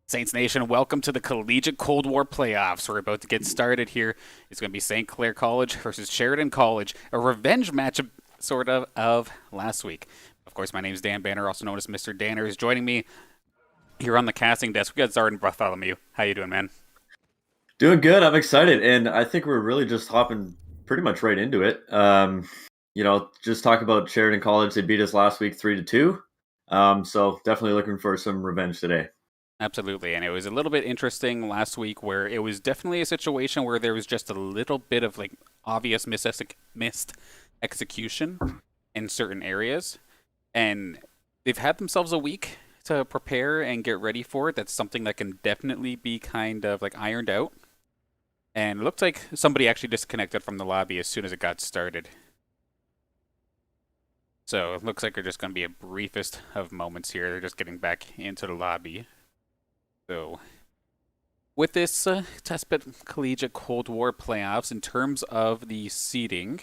Saints Nation, welcome to the Collegiate Cold War playoffs. We're about to get started here. It's going to be St. Clair College versus Sheridan College, a revenge matchup sort of last week. Of course, my name is Dan Banner, also known as Mr. Danner, is joining me here on the casting desk. We got Zardan Bartholomew. How you doing, man? Doing good. I'm excited, and I think we're really just hopping pretty much right into it. Just talk about Sheridan College. They beat us last week 3-2. So definitely looking for some revenge today. Absolutely, and it was a little bit interesting last week where it was definitely a situation where there was just a little bit of like obvious missed execution in certain areas, and they've had themselves a week to prepare and get ready for it. That's something that can definitely be kind of like ironed out. And it looked like somebody actually disconnected from the lobby as soon as it got started. So it looks like they're just going to be a briefest of moments here. They're just getting back into the lobby. So with this TESPA Collegiate Cold War playoffs, in terms of the seeding,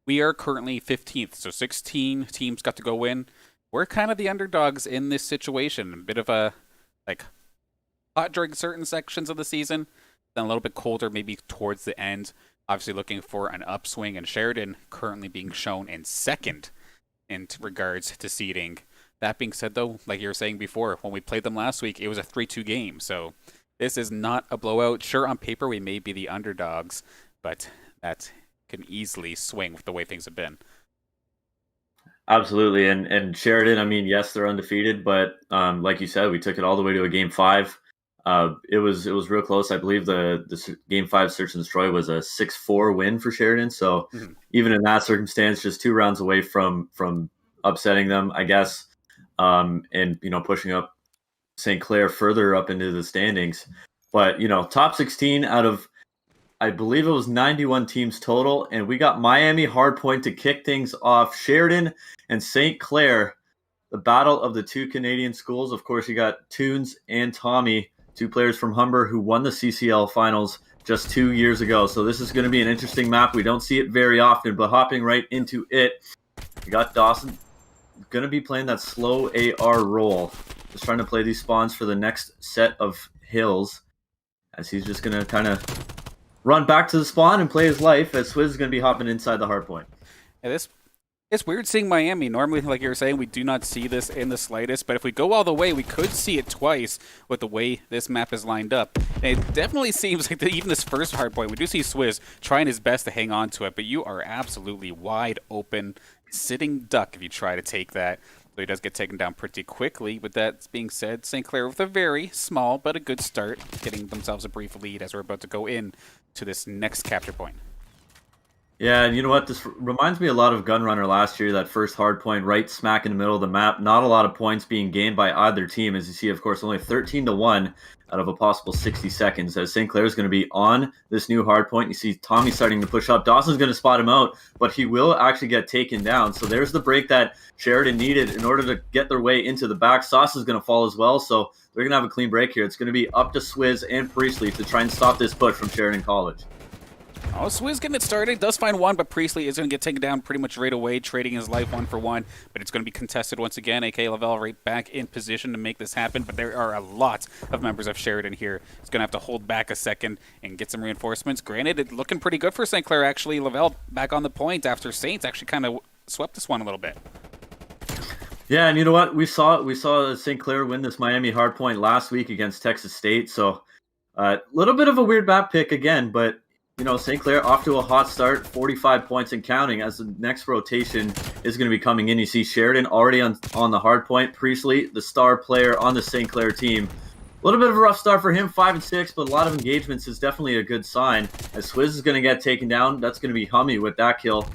we are currently 15th. So 16 teams got to go in. We're kind of the underdogs in this situation. A bit of a like hot during certain sections of the season, then a little bit colder maybe towards the end. Obviously looking for an upswing, and Sheridan currently being shown in second in regards to seeding. That being said, though, like you were saying before, when we played them last week, it was a 3-2 game. So this is not a blowout. Sure, on paper, we may be the underdogs, but that can easily swing with the way things have been. Absolutely. And Sheridan, I mean, yes, they're undefeated, but like you said, we took it all the way to a game 5. It was real close. I believe the game 5 search and destroy was a 6-4 win for Sheridan. So even in that circumstance, just 2 rounds away from upsetting them, I guess. And pushing up St. Clair further up into the standings. But top 16 out of, I believe it was 91 teams total, and we got Miami Hardpoint to kick things off. Sheridan and St. Clair, the battle of the 2 Canadian schools. Of course, you got Toons and Tommy, 2 players from Humber who won the CCL finals just 2 years ago. So this is going to be an interesting map. We don't see it very often, but hopping right into it, we got Dawson going to be playing that slow AR role, just trying to play these spawns for the next set of hills, as he's just going to kind of run back to the spawn and play his life, as Swizz is going to be hopping inside the hard point. Yeah, it's weird seeing Miami. Normally, like you were saying, we do not see this in the slightest. But if we go all the way, we could see it twice with the way this map is lined up. And it definitely seems like even this first hard point, we do see Swizz trying his best to hang on to it. But you are absolutely wide open, sitting duck if you try to take that. So he does get taken down pretty quickly. With that being said, St. Clair with a very small but a good start, getting themselves a brief lead as we're about to go in to this next capture point. Yeah, and you know what? This reminds me a lot of Gunrunner last year, that first hard point right smack in the middle of the map. Not a lot of points being gained by either team. As you see, of course, only 13-1 out of a possible 60 seconds. As St. Clair is going to be on this new hard point. You see Tommy starting to push up. Dawson's going to spot him out, but he will actually get taken down. So there's the break that Sheridan needed in order to get their way into the back. Sauce is going to fall as well, so they're going to have a clean break here. It's going to be up to Swizz and Priestley to try and stop this push from Sheridan College. Oh, Swizz getting it started. Does find one, but Priestley is going to get taken down pretty much right away, trading his life 1-for-1. But it's going to be contested once again. AK Lavelle right back in position to make this happen. But there are a lot of members of Sheridan here. He's going to have to hold back a second and get some reinforcements. Granted, it's looking pretty good for St. Clair, actually. Lavelle back on the point after Saints actually kind of swept this one a little bit. Yeah, and you know what? We saw St. Clair win this Miami hardpoint last week against Texas State. So a little bit of a weird map pick again, but you know, St. Clair off to a hot start, 45 points and counting as the next rotation is going to be coming in. You see Sheridan already on the hard point. Priestley, the star player on the St. Clair team. A little bit of a rough start for him, 5-6, but a lot of engagements is definitely a good sign. As Swizz is going to get taken down, that's going to be Hummy with that kill.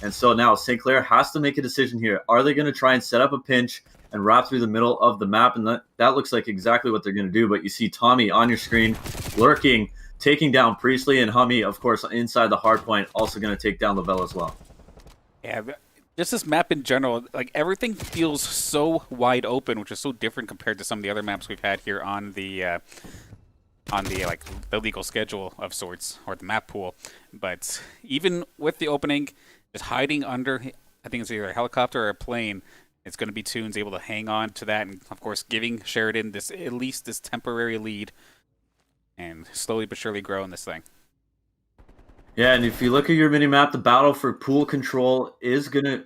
And so now St. Clair has to make a decision here. Are they going to try and set up a pinch and wrap through the middle of the map? And that looks like exactly what they're going to do. But you see Tommy on your screen lurking, taking down Priestley, and Hummy, of course, inside the hard point, also going to take down Lavelle as well. Yeah, just this map in general, like everything feels so wide open, which is so different compared to some of the other maps we've had here on the like the legal schedule of sorts, or the map pool. But even with the opening, just hiding under, I think it's either a helicopter or a plane, it's going to be Toons able to hang on to that, and of course giving Sheridan this, at least this temporary lead, and slowly but surely grow in this thing. Yeah, and if you look at your mini-map, the battle for pool control is going to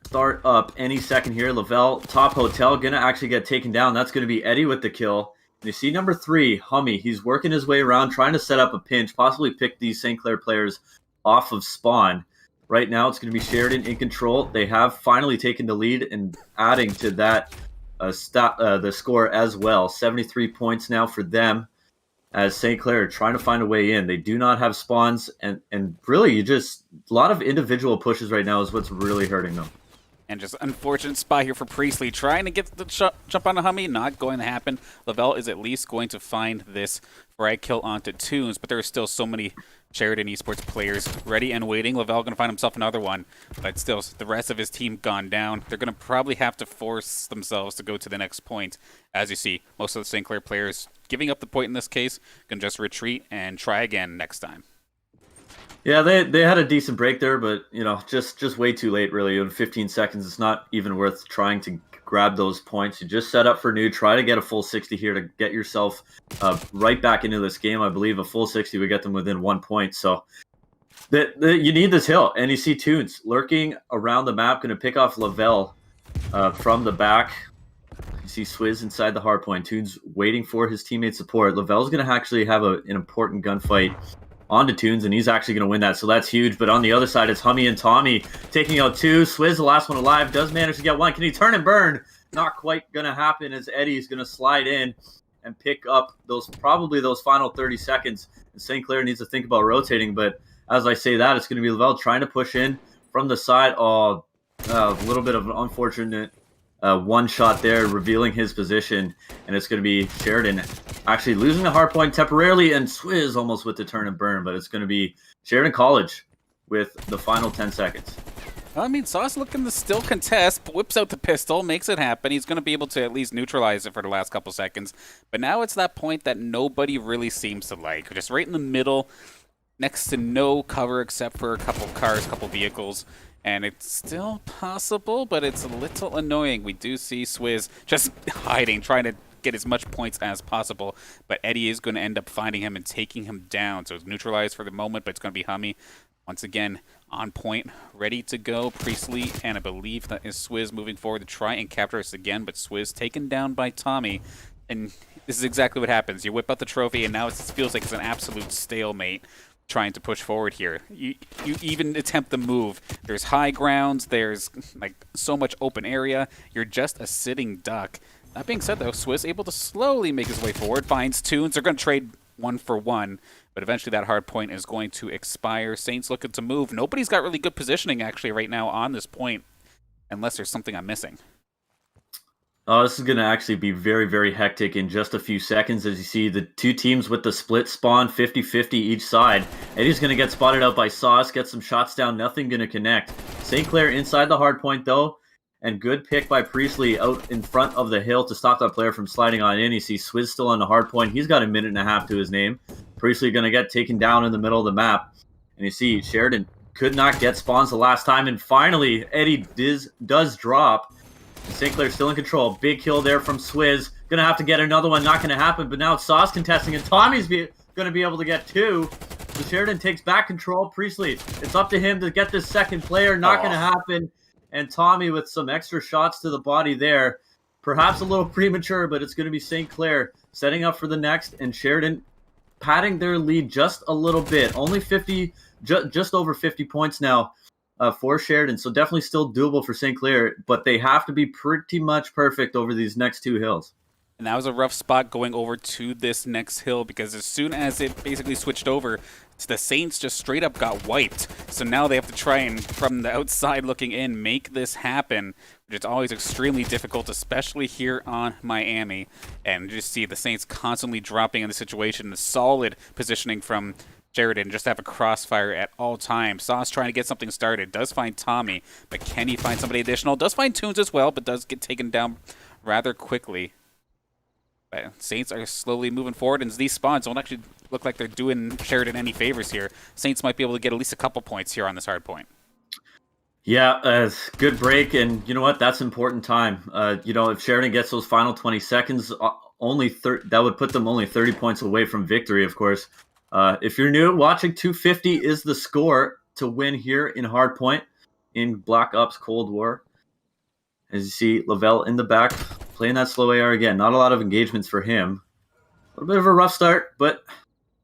start up any second here. Lavelle, top hotel, going to actually get taken down. That's going to be Eddie with the kill. And you see number 3, Hummy. He's working his way around, trying to set up a pinch, possibly pick these St. Clair players off of spawn. Right now, it's going to be Sheridan in control. They have finally taken the lead and adding to that the score as well. 73 points now for them, as St. Clair are trying to find a way in. They do not have spawns, and really, a lot of individual pushes right now is what's really hurting them. And just unfortunate spot here for Priestley, trying to get the jump on a Hummy, not going to happen. Lavelle is at least going to find this frag kill onto Toons, but there are still so many Sheridan Esports players ready and waiting. Lavelle going to find himself another one, but still, the rest of his team gone down. They're going to probably have to force themselves to go to the next point. As you see, most of the St. Clair players giving up the point in this case, can just retreat and try again next time. Yeah, they had a decent break there, but you know, just way too late. Really, in 15 seconds, it's not even worth trying to grab those points. You just set up for new. Try to get a full 60 here to get yourself right back into this game. I believe a full 60 would get them within 1 point. So you need this hill, and you see Toons lurking around the map, going to pick off Lavelle from the back. You see Swizz inside the hard point. Toons waiting for his teammate support. Lavelle's going to actually have an important gunfight onto Toons, and he's actually going to win that, so that's huge. But on the other side, it's Hummy and Tommy taking out 2. Swizz, the last one alive, does manage to get 1. Can he turn and burn? Not quite going to happen, as Eddie's going to slide in and pick up probably those final 30 seconds. And St. Clair needs to think about rotating, but as I say that, it's going to be Lavelle trying to push in from the side. Oh, a little bit of an unfortunate one shot there, revealing his position, and it's going to be Sheridan actually losing the hard point temporarily, and Swizz almost with the turn and burn, but it's going to be Sheridan College with the final 10 seconds. I mean, Sauce looking to still contest, whips out the pistol, makes it happen. He's going to be able to at least neutralize it for the last couple seconds, but now it's that point that nobody really seems to like. Just right in the middle, next to no cover except for a couple cars, a couple vehicles. And it's still possible, but it's a little annoying. We do see Swizz just hiding, trying to get as much points as possible. But Eddie is going to end up finding him and taking him down. So it's neutralized for the moment, but it's going to be Hummy once again on point, ready to go. Priestley, and I believe that is Swizz moving forward to try and capture us again, but Swizz taken down by Tommy. And this is exactly what happens. You whip out the trophy, and now it feels like it's an absolute stalemate trying to push forward here. You even attempt the move. There's high grounds. There's like so much open area. You're just a sitting duck. That being said, though, Swizz able to slowly make his way forward. Finds Tunes. They're going to trade 1-for-1. But eventually that hard point is going to expire. Saints looking to move. Nobody's got really good positioning, actually, right now on this point. Unless there's something I'm missing. Oh, this is going to actually be very, very hectic in just a few seconds. As you see, the two teams with the split spawn, 50-50 each side. Eddie's going to get spotted out by Sauce, get some shots down, nothing going to connect. St. Clair inside the hard point, though. And good pick by Priestley out in front of the hill to stop that player from sliding on in. You see Swizz still on the hard point. He's got a minute and a half to his name. Priestley going to get taken down in the middle of the map. And you see Sheridan could not get spawns the last time. And finally, Eddie does drop. St. Clair still in control. Big kill there from Swizz. Going to have to get another one. Not going to happen. But now it's Sauce contesting. And Tommy's going to be able to get two. So Sheridan takes back control. Priestley, it's up to him to get this second player. Not going to happen. And Tommy with some extra shots to the body there. Perhaps a little premature, but it's going to be St. Clair setting up for the next. And Sheridan padding their lead just a little bit. Only 50, just over 50 points now for Sheridan. So definitely still doable for St. Clair, but they have to be pretty much perfect over these next two hills. And that was a rough spot going over to this next hill, because as soon as it basically switched over, the Saints just straight up got wiped. So now they have to try and, from the outside looking in, make this happen, which is always extremely difficult, especially here on Miami. And you just see the Saints constantly dropping in the situation. The solid positioning from Sheridan, just have a crossfire at all times. Sauce trying to get something started. Does find Tommy, but can he find somebody additional? Does find Tunes as well, but does get taken down rather quickly. But Saints are slowly moving forward, and these spawns don't actually look like they're doing Sheridan any favors here. Saints might be able to get at least a couple points here on this hard point. Yeah, good break, and you know what? That's important time. If Sheridan gets those final 20 seconds, that would put them only 30 points away from victory, of course. If you're new watching, 250 is the score to win here in hardpoint in Black Ops Cold War. As you see, Lavelle in the back, playing that slow AR again. Not a lot of engagements for him. A little bit of a rough start, but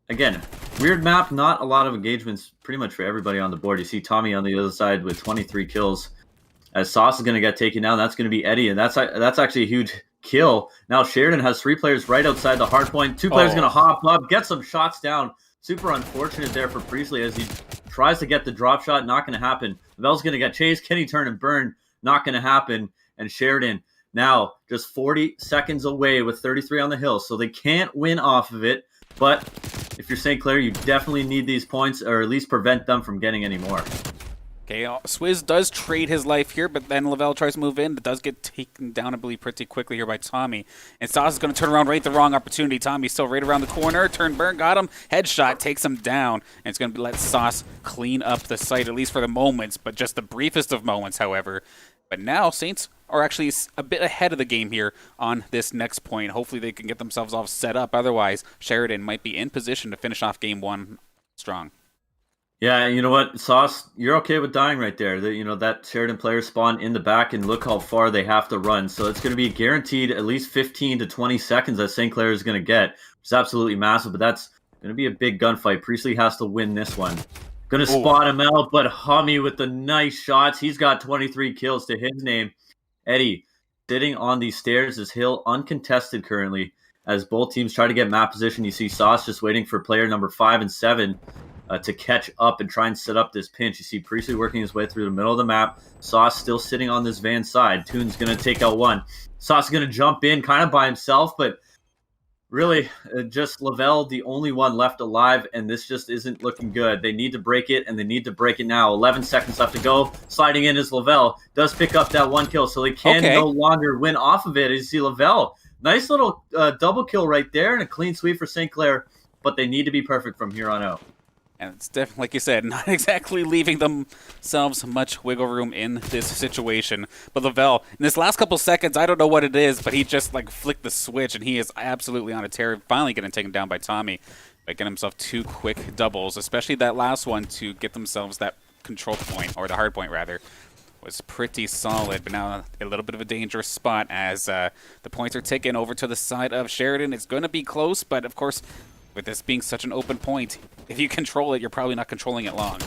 again, weird map, not a lot of engagements pretty much for everybody on the board. You see Tommy on the other side with 23 kills. As Sauce is going to get taken down, that's going to be Eddie, and that's actually a huge kill. Now Sheridan has 3 players right outside the hard point. 2 players going to hop up, get some shots down. Super unfortunate there for Priestley as he tries to get the drop shot. Not going to happen. Lavelle's going to get chased. Can he turn and burn? Not going to happen. And Sheridan now just 40 seconds away with 33 on the hill. So they can't win off of it. But if you're St. Clair, you definitely need these points, or at least prevent them from getting any more. Okay, Swizz does trade his life here, but then Lavelle tries to move in. It does get taken down, I believe, pretty quickly here by Tommy. And Sauce is going to turn around right at the wrong opportunity. Tommy's still right around the corner. Turn, burn, got him. Headshot takes him down. And it's going to let Sauce clean up the site, at least for the moments, but just the briefest of moments, however. But now Saints are actually a bit ahead of the game here on this next point. Hopefully they can get themselves all set up. Otherwise, Sheridan might be in position to finish off game 1 strong. Yeah, you know what, Sauce, you're okay with dying right there. That Sheridan player spawn in the back, and look how far they have to run. So it's going to be guaranteed at least 15 to 20 seconds that St. Clair is going to get, which is absolutely massive, but that's going to be a big gunfight. Priestley has to win this one. Going to spot him out, but Hummy with the nice shots. He's got 23 kills to his name. Eddie sitting on these stairs, this hill uncontested currently, as both teams try to get map position. You see Sauce just waiting for player number 5 and 7 to catch up and try and set up this pinch. You see Priestley working his way through the middle of the map. Sauce still sitting on this van side. Toon's going to take out one. Sauce is going to jump in kind of by himself, but really just Lavelle, the only one left alive, and this just isn't looking good. They need to break it, and they need to break it now. 11 seconds left to go. Sliding in is Lavelle. Does pick up that 1 kill, so they can no longer win off of it. As you see Lavelle, nice little double kill right there, and a clean sweep for St. Clair, but they need to be perfect from here on out. And it's definitely, like you said, not exactly leaving themselves much wiggle room in this situation. But Lavelle, in this last couple seconds, I don't know what it is, but he just like flicked the switch, and he is absolutely on a tear. Finally getting taken down by Tommy, by getting himself 2 quick doubles, especially that last one to get themselves that control point, or the hard point rather, was pretty solid. But now a little bit of a dangerous spot as the points are taken over to the side of Sheridan. It's going to be close, but of course, with this being such an open point, if you control it, you're probably not controlling it long.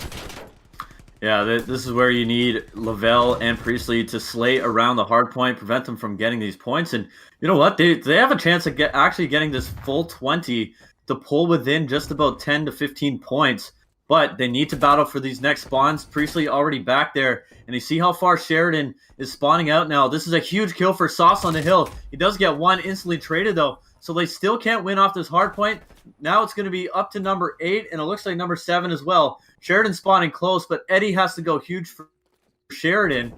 Yeah, this is where you need Lavelle and Priestley to slay around the hard point, prevent them from getting these points. And you know what? They have a chance of actually getting this full 20 to pull within just about 10 to 15 points. But they need to battle for these next spawns. Priestley already back there. And you see how far Sheridan is spawning out now. This is a huge kill for Sauce on the hill. He does get one instantly traded, though. So they still can't win off this hard point. Now it's going to be up to number 8, and it looks like number 7 as well. Sheridan spawning close, but Eddie has to go huge for Sheridan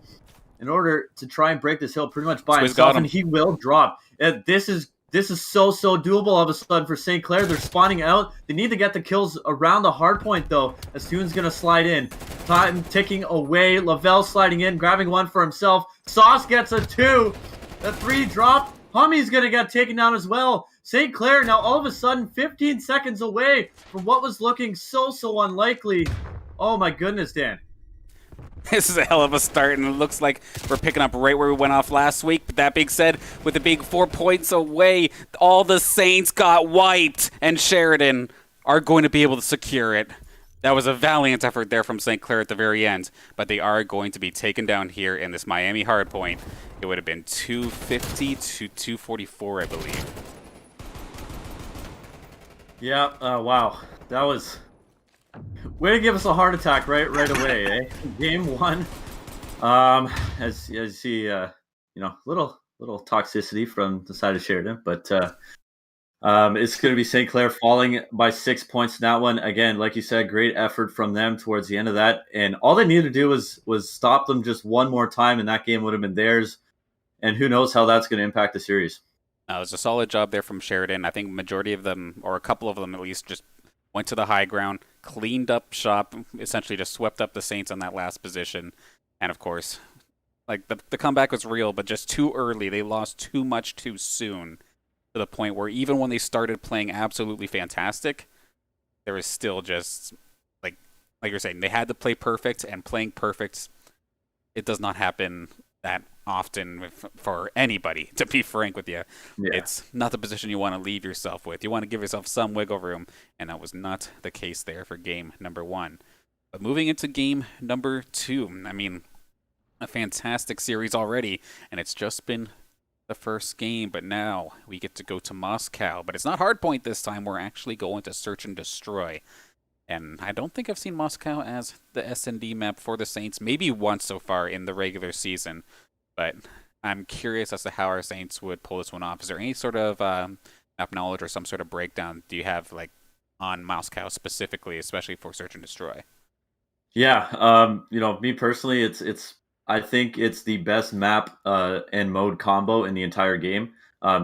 in order to try and break this hill pretty much by himself, and he will drop. This is so doable all of a sudden for St. Clair. They're spawning out. They need to get the kills around the hard point, though, as Toon's going to slide in. Time ticking away. Lavelle sliding in, grabbing one for himself. Sauce gets a 2. The 3 drop. Hummy's going to get taken down as well. St. Clair now all of a sudden 15 seconds away from what was looking so unlikely. Oh my goodness, Dan. This is a hell of a start, and it looks like we're picking up right where we went off last week. But that being said, with it being 4 points away, all the Saints got wiped, and Sheridan are going to be able to secure it. That was a valiant effort there from St. Clair at the very end, but they are going to be taken down here in this Miami hardpoint. It would have been 250 to 244, I believe. Yeah, wow. That was... way to give us a heart attack right away, eh? Game 1. As you see, little toxicity from the side of Sheridan, but it's going to be St. Clair falling by 6 points in that one. Again, like you said, great effort from them towards the end of that, and all they needed to do was stop them just one more time, and that game would have been theirs. And who knows how that's going to impact the series. It was a solid job there from Sheridan. I think majority of them, or a couple of them at least, just went to the high ground, cleaned up shop, essentially just swept up the Saints on that last position. And of course, like the comeback was real, but just too early. They lost too much too soon, to the point where even when they started playing absolutely fantastic, there was still just like you're saying, they had to play perfect, and playing perfect, it does not happen that often for anybody, to be frank with you. Yeah. It's not the position you want to leave yourself with. You want to give yourself some wiggle room, and that was not the case there for game number 1. But moving into game number 2, I mean, a fantastic series already, and it's just been the first game, but now we get to go to Moscow. But it's not hardpoint this time. We're actually going to search and destroy. And I don't think I've seen Moscow as the S&D map for the Saints, maybe once so far in the regular season. But I'm curious as to how our Saints would pull this one off. Is there any sort of map knowledge or some sort of breakdown do you have on Moscow specifically, especially for Search and Destroy? Yeah, me personally, I think it's the best map and mode combo in the entire game.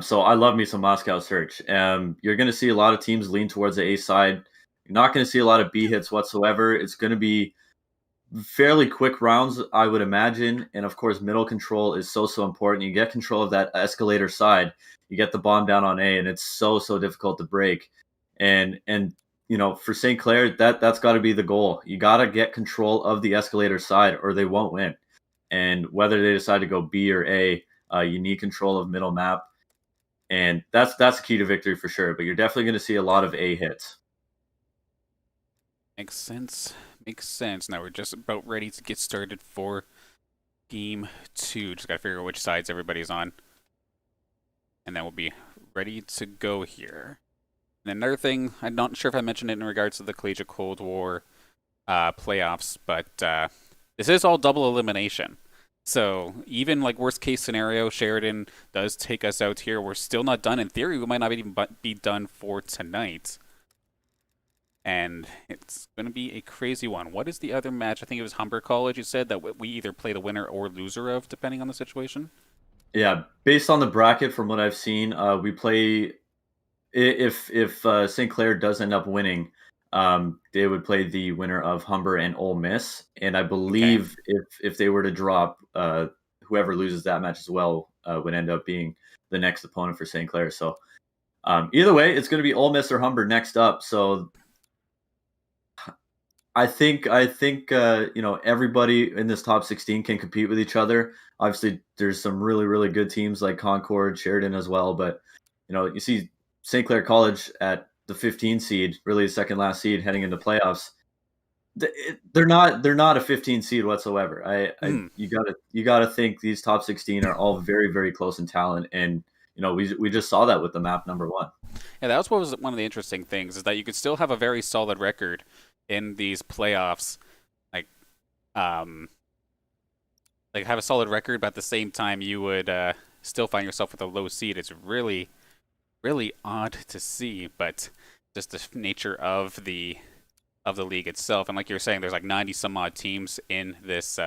So I love me some Moscow Search. You're going to see a lot of teams lean towards the A side. You're not going to see a lot of B hits whatsoever. It's going to be fairly quick rounds, I would imagine. And of course, middle control is so important. You get control of that escalator side, you get the bomb down on A, and it's so difficult to break. And for St. Clair, that's got to be the goal. You got to get control of the escalator side, or they won't win. And whether they decide to go B or A, you need control of middle map, and that's the key to victory for sure. But you're definitely going to see a lot of A hits. Makes sense. Now we're just about ready to get started for game 2. Just gotta figure out which sides everybody's on, and then we'll be ready to go here. And another thing, I'm not sure if I mentioned it in regards to the Collegiate Cold War playoffs, but this is all double elimination. So even worst case scenario, Sheridan does take us out here. We're still not done. In theory, we might not even be done for tonight. And it's going to be a crazy one. What is the other match? I think it was Humber College, you said, that we either play the winner or loser of, depending on the situation? Yeah, based on the bracket, from what I've seen, we play... If St. Clair does end up winning, They would play the winner of Humber and Ole Miss, and I Okay. believe if they were to drop, whoever loses that match as well would end up being the next opponent for St. Clair. So either way, it's going to be Ole Miss or Humber next up. So I think everybody in this top 16 can compete with each other. Obviously, there's some really really good teams like Concord, Sheridan as well, but you see St. Clair College at the 15 seed, really the second last seed heading into playoffs. They're not a 15 seed whatsoever. Mm. You gotta think these top 16 are all very very close in talent, and we just saw that with the map number one. Yeah, that was what was one of the interesting things is that you could still have a very solid record in these playoffs, like um, like have a solid record, but at the same time you would still find yourself with a low seed. It's really really odd to see, but just the nature of the league itself. And like you were saying, there's like 90 some odd teams in this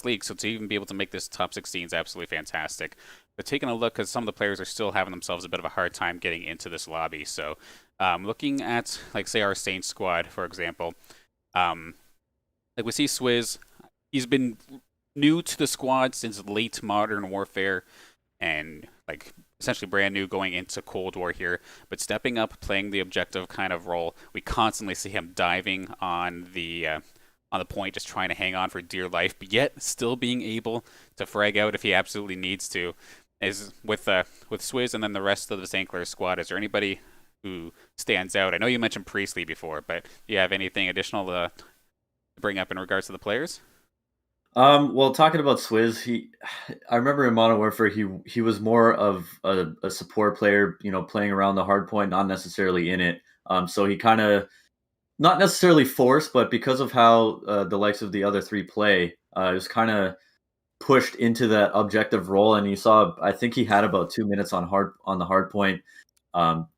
league, so to even be able to make this top 16 is absolutely fantastic. But taking a look, because some of the players are still having themselves a bit of a hard time getting into this lobby. So looking at like say our Saints squad, for example, um, like we see Swizz, he's been new to the squad since late Modern Warfare, and like essentially brand new going into Cold War here, but stepping up, playing the objective kind of role. We constantly see him diving on the point, just trying to hang on for dear life, but yet still being able to frag out if he absolutely needs to. Is with Swizz and then the rest of the St. Clair squad. Is there anybody who stands out? I know you mentioned Priestley before, but do you have anything additional to bring up in regards to the players? Well, talking about Swizz, I remember in Modern Warfare, he was more of a support player, playing around the hard point, not necessarily in it. So he kind of not necessarily forced, but because of how the likes of the other three play, it was kind of pushed into that objective role. And you saw, I think he had about 2 minutes on the hard point.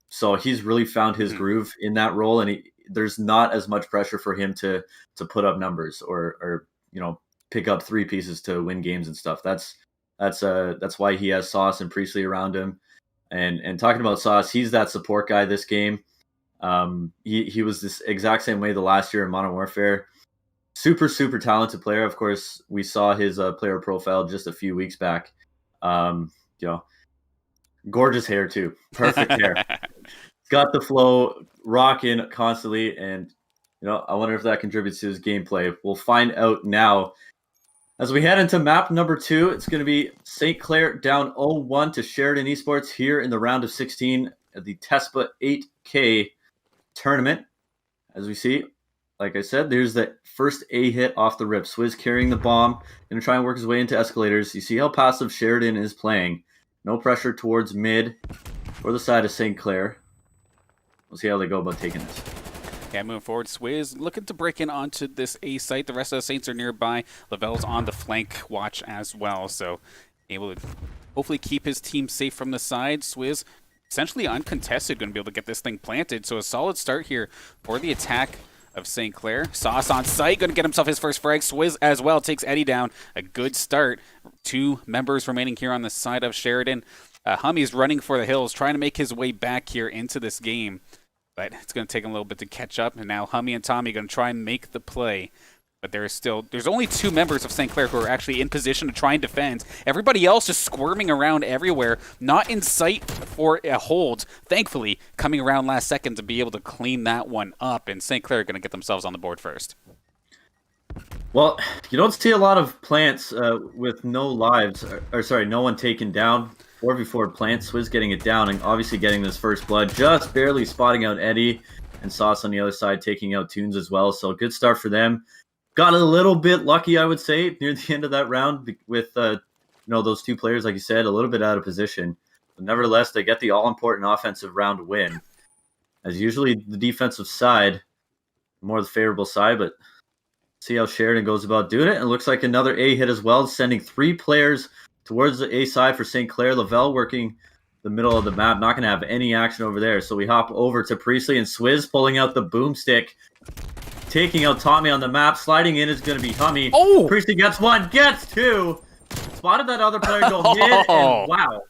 So he's really found his Hmm. groove in that role, and there's not as much pressure for him to put up numbers or pick up three pieces to win games and stuff. That's why he has Sauce and Priestley around him. And talking about Sauce, he's that support guy this game. He was this exact same way the last year in Modern Warfare. Super super talented player. Of course, we saw his player profile just a few weeks back. Um, you know, gorgeous hair too, perfect hair. Got the flow, rocking constantly, and I wonder if that contributes to his gameplay. We'll find out now. As we head into map number 2, it's going to be St. Clair down 0-1 to Sheridan Esports here in the round of 16 at the TESPA 8K tournament. As we see, like I said, there's the first A hit off the rip. Swizz carrying the bomb, going to try and work his way into escalators. You see how passive Sheridan is playing. No pressure towards mid or the side of St. Clair. We'll see how they go about taking this. Yeah, moving forward, Swizz looking to break in onto this A site. The rest of the Saints are nearby. Lavelle's on the flank watch as well, so able to hopefully keep his team safe from the side. Swizz essentially uncontested, going to be able to get this thing planted. So a solid start here for the attack of St. Clair. Sauce on site, going to get himself his first frag. Swizz as well takes Eddie down. A good start. 2 members remaining here on the side of Sheridan. Hummy's running for the hills, trying to make his way back here into this game. But it's going to take him a little bit to catch up. And now Hummy and Tommy are going to try and make the play. But there's only 2 members of St. Clair who are actually in position to try and defend. Everybody else is squirming around everywhere, not in sight for a hold. Thankfully, coming around last second to be able to clean that one up. And St. Clair are going to get themselves on the board first. Well, you don't see a lot of plants with no lives, or sorry, no one taken down. 4v4 plants, Swizz getting it down and obviously getting this first blood, just barely spotting out Eddie, and Sauce on the other side taking out Tunes as well. So good start for them. Got a little bit lucky, I would say, near the end of that round with those 2 players, like you said, a little bit out of position. But nevertheless, they get the all-important offensive round win. As usually the defensive side, more the favorable side, but see how Sheridan goes about doing it. And it looks like another A hit as well, sending 3 players towards the A side for St. Clair. Lavelle working the middle of the map, not going to have any action over there. So we hop over to Priestley and Swizz pulling out the boomstick, taking out Tommy on the map. Sliding in is going to be Hummy. Oh! Priestley gets 1, gets 2. Spotted that other player go mid, and wow.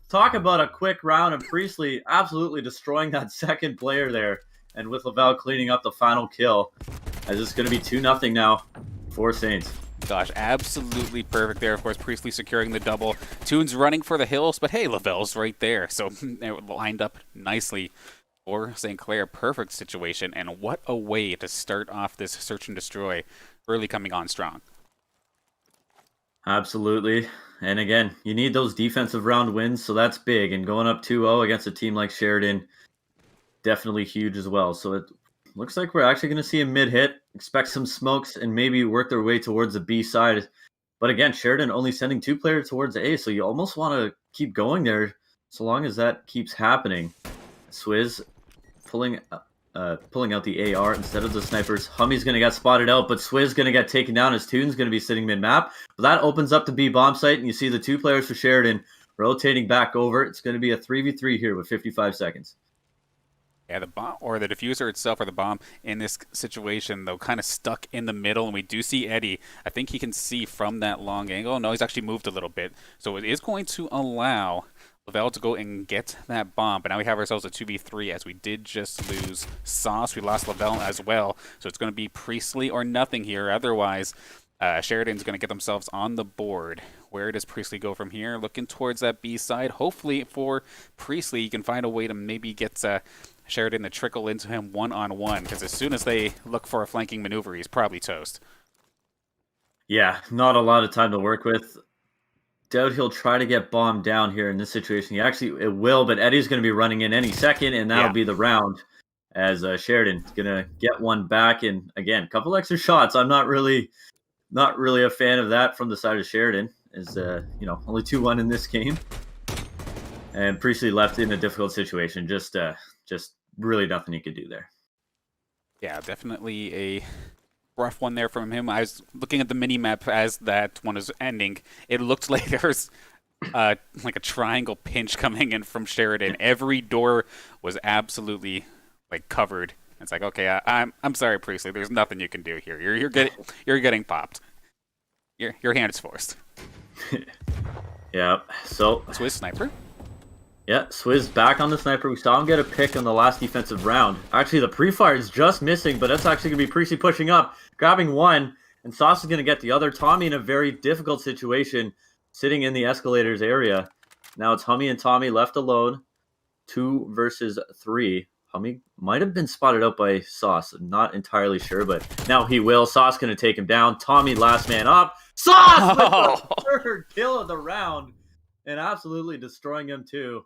Talk about a quick round, and Priestley absolutely destroying that second player there. and with Lavelle cleaning up the final kill, as it's going to be 2-0 now for Saints. Gosh, absolutely perfect there. Of course, Priestley securing the double. Toon's running for the hills, but hey, Lavelle's right there. So it lined up nicely for St. Clair. Perfect situation, and what a way to start off this search and destroy, really coming on strong. Absolutely. And again, you need those defensive round wins, so that's big. And going up 2-0 against a team like Sheridan, definitely huge as well. So it looks like we're actually going to see a mid-hit. Expect some smokes and maybe work their way towards the B side. But again, Sheridan only sending 2 players towards A, so you almost want to keep going there so long as that keeps happening. Swizz pulling out the AR instead of the snipers. Hummy's going to get spotted out, but Swizz going to get taken down as Toon's going to be sitting mid-map. But that opens up the B bomb site, and you see the 2 players for Sheridan rotating back over. It's going to be a 3v3 here with 55 seconds. Yeah, the bomb or the diffuser itself or the bomb in this situation, though, kind of stuck in the middle, and we do see Eddie. I think he can see from that long angle. No, he's actually moved a little bit. So it is going to allow Lavelle to go and get that bomb. But now we have ourselves a 2v3 as we did just lose Sauce. We lost Lavelle as well. So it's going to be Priestley or nothing here. Otherwise, Sheridan's going to get themselves on the board. Where does Priestley go from here? Looking towards that B side. Hopefully for Priestley, you can find a way to maybe get Sheridan to trickle into him one-on-one, because as soon as they look for a flanking maneuver, he's probably toast. Yeah, not a lot of time to work with. Doubt he'll try to get bombed down here in this situation. It will, but Eddie's going to be running in any second, and that'll be the round as Sheridan's going to get one back. And again, a couple extra shots. I'm not really a fan of that from the side of Sheridan. Is only 2-1 in this game, and Priestley left in a difficult situation. Just really nothing he could do there. Yeah, definitely a rough one there from him. I was looking at the mini map as that one was ending. It looked like there was like a triangle pinch coming in from Sheridan. Every door was absolutely covered. It's like, okay, I'm sorry, Priestley. There's nothing you can do here. You're getting popped. Your hand is forced. Yeah. So Swizz sniper. Yeah, Swizz back on the sniper. We saw him get a pick on the last defensive round. Actually, the pre-fire is just missing, but that's actually going to be Priestley pushing up, grabbing one, and Sauce is going to get the other. Tommy in a very difficult situation, sitting in the escalators area. Now it's Hummy and Tommy left alone, 2 versus 3. Hummy might have been spotted out by Sauce. I'm not entirely sure, but now he will. Sauce going to take him down. Tommy last man up. Sauce with the third kill of the round, and absolutely destroying him too.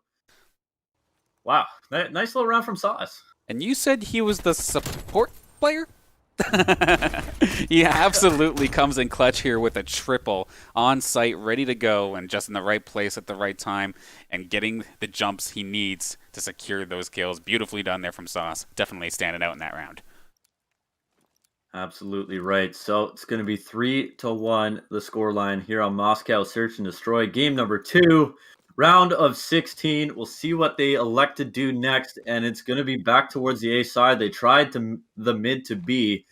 Wow, nice little round from Sauce. And you said he was the support player? He absolutely comes in clutch here with a triple on site, ready to go, and just in the right place at the right time, and getting the jumps he needs to secure those kills. Beautifully done there from Sauce. Definitely standing out in that round. Absolutely right. So it's going to be 3-1, the scoreline here on Moscow Search and Destroy. Game number 2. Round of 16. We'll see what they elect to do next, and it's going to be back towards the A side. They tried the mid to B,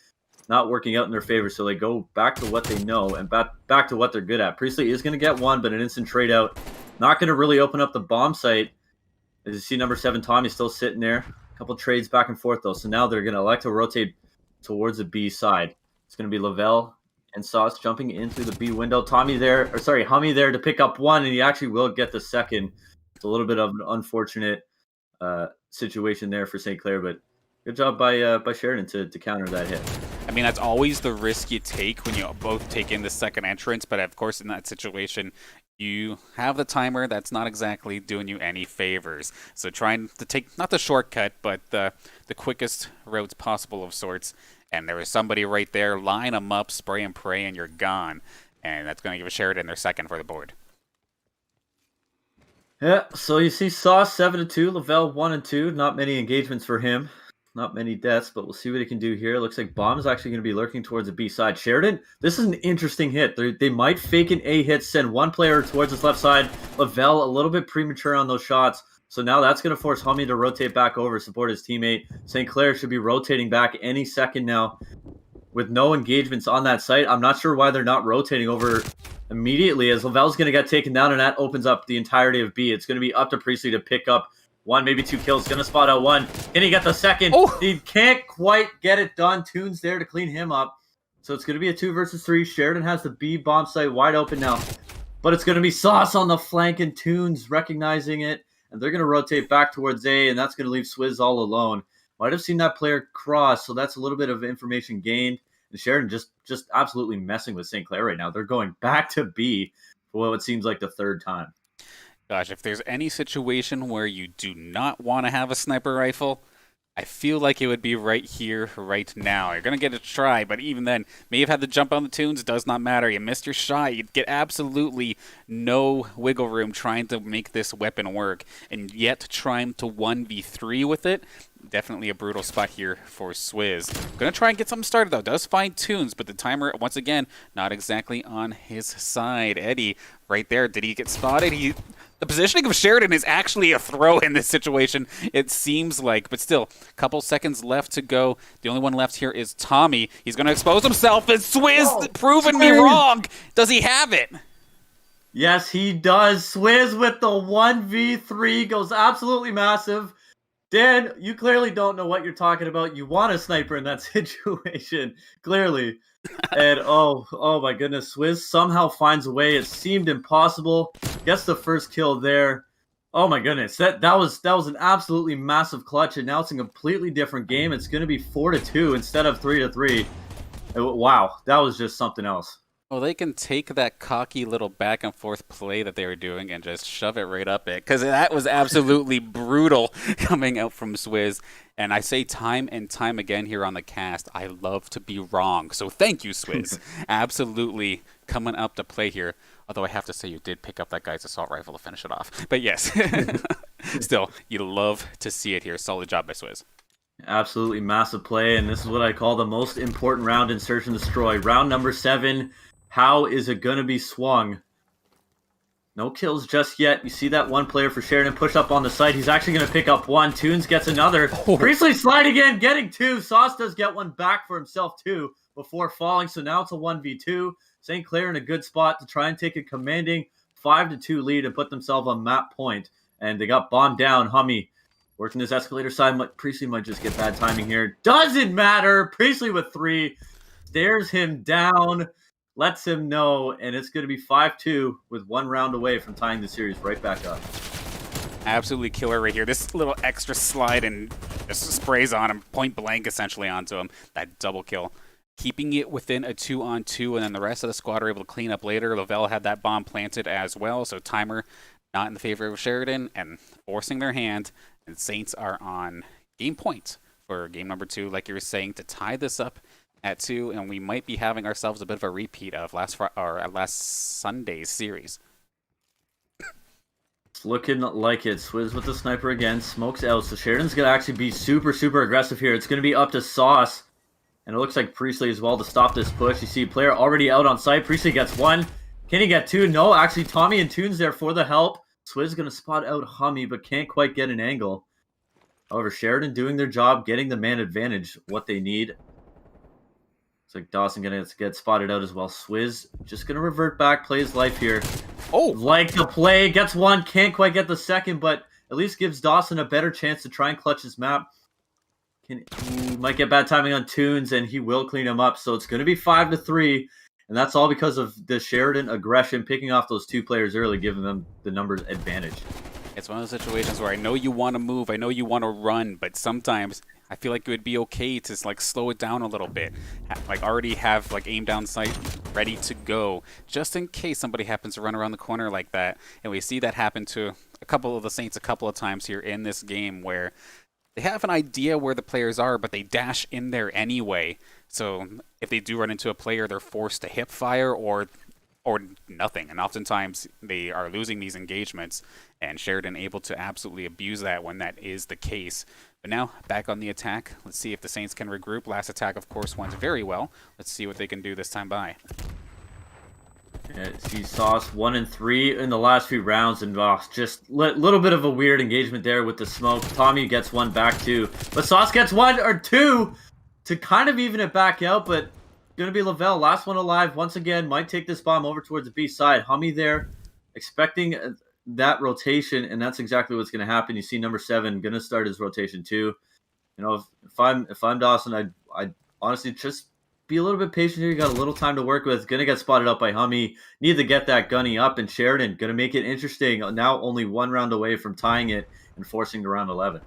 not working out in their favor, so they go back to what they know and back to what they're good at. Priestley is going to get one, but an instant trade out. Not going to really open up the bomb site. As you see, number 7, Tommy's still sitting there. A couple trades back and forth, though, so now they're going to elect to rotate towards the B side. It's going to be Lavelle and Sauce jumping in through the B window. Hummy there to pick up one, and he actually will get the second. It's a little bit of an unfortunate situation there for St. Clair, but good job by Sheridan to counter that hit. I mean, that's always the risk you take when you both take in the second entrance, but of course in that situation, you have the timer that's not exactly doing you any favors. So trying to take, not the shortcut, but the quickest routes possible of sorts. And there was somebody right there, line them up, spray and pray, and you're gone. And that's going to give Sheridan their second for the board. Yeah, so you see Sauce 7-2, Lavelle 1-2. Not many engagements for him. Not many deaths, but we'll see what he can do here. Looks like Bomb is actually going to be lurking towards the B side. Sheridan, this is an interesting hit. They might fake an A hit, send one player towards his left side. Lavelle a little bit premature on those shots. So now that's going to force Hummy to rotate back over, support his teammate. St. Clair should be rotating back any second now with no engagements on that site. I'm not sure why they're not rotating over immediately, as Lavelle's going to get taken down, and that opens up the entirety of B. It's going to be up to Priestley to pick up one, maybe 2 kills. Gonna spot out one. Can he get the second? Oh! He can't quite get it done. Toons there to clean him up. So it's gonna be a 2 versus 3. Sheridan has the B bomb site wide open now. But it's gonna be Sauce on the flank, and Toons recognizing it. And they're gonna rotate back towards A, and that's gonna leave Swizz all alone. Might have seen that player cross, so that's a little bit of information gained. And Sheridan just absolutely messing with St. Clair right now. They're going back to B for what seems like the 3rd time. Gosh, if there's any situation where you do not want to have a sniper rifle, I feel like it would be right here, right now. You're going to get a try, but even then, may have had the jump on the Toons, does not matter. You missed your shot. You'd get absolutely no wiggle room trying to make this weapon work, and yet trying to 1v3 with it. Definitely a brutal spot here for Swizz. Gonna try and get something started though. Does find Toons, but the timer, once again, not exactly on his side. Eddie, right there. Did he get spotted? The positioning of Sheridan is actually a throw in this situation, it seems like. But still, a couple seconds left to go. The only one left here is Tommy. He's going to expose himself, and Swizz proving me wrong. Does he have it? Yes, he does. Swizz with the 1v3 goes absolutely massive. Dan, you clearly don't know what you're talking about. You want a sniper in that situation, clearly. And oh my goodness, Swizz somehow finds a way. It seemed impossible. Gets the first kill there. Oh my goodness, that was an absolutely massive clutch, and now it's a completely different game. It's going to be 4-2 instead of 3-3. Wow, that was just something else. Well, they can take that cocky little back and forth play that they were doing and just shove it right up it, because that was absolutely brutal coming out from Swizz. And I say time and time again here on the cast, I love to be wrong. So thank you, Swizz. Absolutely coming up to play here. Although I have to say you did pick up that guy's assault rifle to finish it off. But yes, still, you love to see it here. Solid job by Swizz. Absolutely massive play, and this is what I call the most important round in Search and Destroy. Round number 7. How is it going to be swung? No kills just yet. You see that one player for Sheridan push up on the site. He's actually going to pick up one. Toons gets another. Priestley sliding in, getting 2. Sauce does get one back for himself too before falling. So now it's a 1v2. St. Clair in a good spot to try and take a commanding 5-2 lead and put themselves on map point. And they got bombed down. Hummy working this escalator side. Priestley might just get bad timing here. Doesn't matter. Priestley with 3. Stares him down. Lets him know, and it's going to be 5-2 with 1 round away from tying the series right back up. Absolutely killer right here. This little extra slide and just sprays on him, point blank essentially onto him. That double kill. Keeping it within a 2-on-2, and then the rest of the squad are able to clean up later. Lavelle had that bomb planted as well, so timer not in the favor of Sheridan and forcing their hand. And Saints are on game point for game number 2, like you were saying, to tie this up at 2, and we might be having ourselves a bit of a repeat of last Sunday's series. It's looking like it. Swizz with the sniper again, smokes out. So Sheridan's going to actually be super aggressive here. It's going to be up to Sauce, and it looks like Priestley as well to stop this push. You see player already out on site. Priestley gets 1. Can he get 2? No, actually Tommy and Toons there for the help. Swizz going to spot out Hummy, but can't quite get an angle. However, Sheridan doing their job, getting the man advantage, what they need. Like Dawson gonna get spotted out as well. Swizz just gonna revert back, play his life here. Oh, like the play, gets 1, can't quite get the second, but at least gives Dawson a better chance to try and clutch his map. He might get bad timing on Toons, and he will clean him up. So it's gonna be 5-3, and that's all because of the Sheridan aggression, picking off those 2 players early, giving them the numbers advantage. It's one of those situations where I know you want to move, I know you want to run, but sometimes I feel like it would be okay to like slow it down a little bit, like already have like aim down sight ready to go, just in case somebody happens to run around the corner like that. And we see that happen to a couple of the Saints a couple of times here in this game, where they have an idea where the players are, but they dash in there anyway. So if they do run into a player, they're forced to hip fire or nothing. And oftentimes they are losing these engagements, and Sheridan able to absolutely abuse that when that is the case. But now, back on the attack. Let's see if the Saints can regroup. Last attack, of course, went very well. Let's see what they can do this time by. Yeah, see Sauce 1 and 3 in the last few rounds, and just little bit of a weird engagement there with the smoke. Tommy gets 1 back too, but Sauce gets 1 or 2 to kind of even it back out, but gonna be Lavelle, last one alive once again. Might take this bomb over towards the B side. Hummy there, expecting that rotation, and that's exactly what's going to happen. You see number 7 going to start his rotation too. You know, if I'm Dawson, I'd honestly just be a little bit patient here. You got a little time to work with. Going to get spotted up by Hummy. Need to get that gunny up, and Sheridan going to make it interesting. Now only one round away from tying it and forcing to round 11.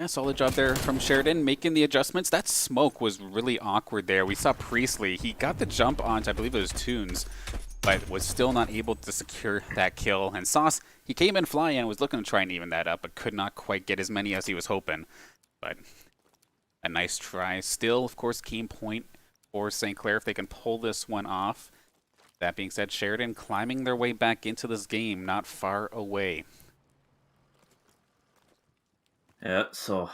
Yeah, solid job there from Sheridan, making the adjustments. That smoke was really awkward there. We saw Priestley. He got the jump onto, I believe it was Tunes, but was still not able to secure that kill. And Sauce, he came in flying and was looking to try and even that up, but could not quite get as many as he was hoping. But a nice try. Still, of course, keen point for St. Clair if they can pull this one off. That being said, Sheridan climbing their way back into this game, not far away. Yeah, so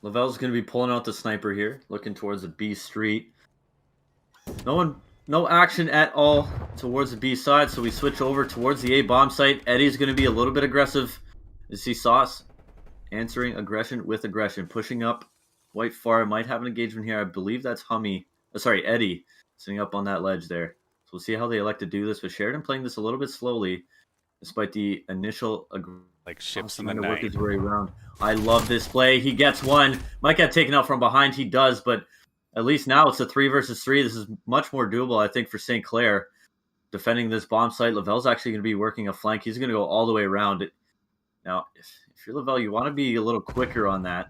Lavelle's going to be pulling out the sniper here, looking towards the B street. No action at all towards the B side, so we switch over towards the A bomb site. Eddie's going to be a little bit aggressive. You see Sauce answering aggression with aggression, pushing up White Far. Might have an engagement here. I believe that's Eddie sitting up on that ledge there. So we'll see how they elect to do this, but Sheridan playing this a little bit slowly, despite the initial like ships in the night. Work his way around. I love this play. He gets one. Might get taken out from behind. He does, but at least now it's a 3 versus 3. This is much more doable, I think, for St. Clair. Defending this bomb site, Lavelle's actually going to be working a flank. He's going to go all the way around it. Now, if you're Lavelle, you want to be a little quicker on that.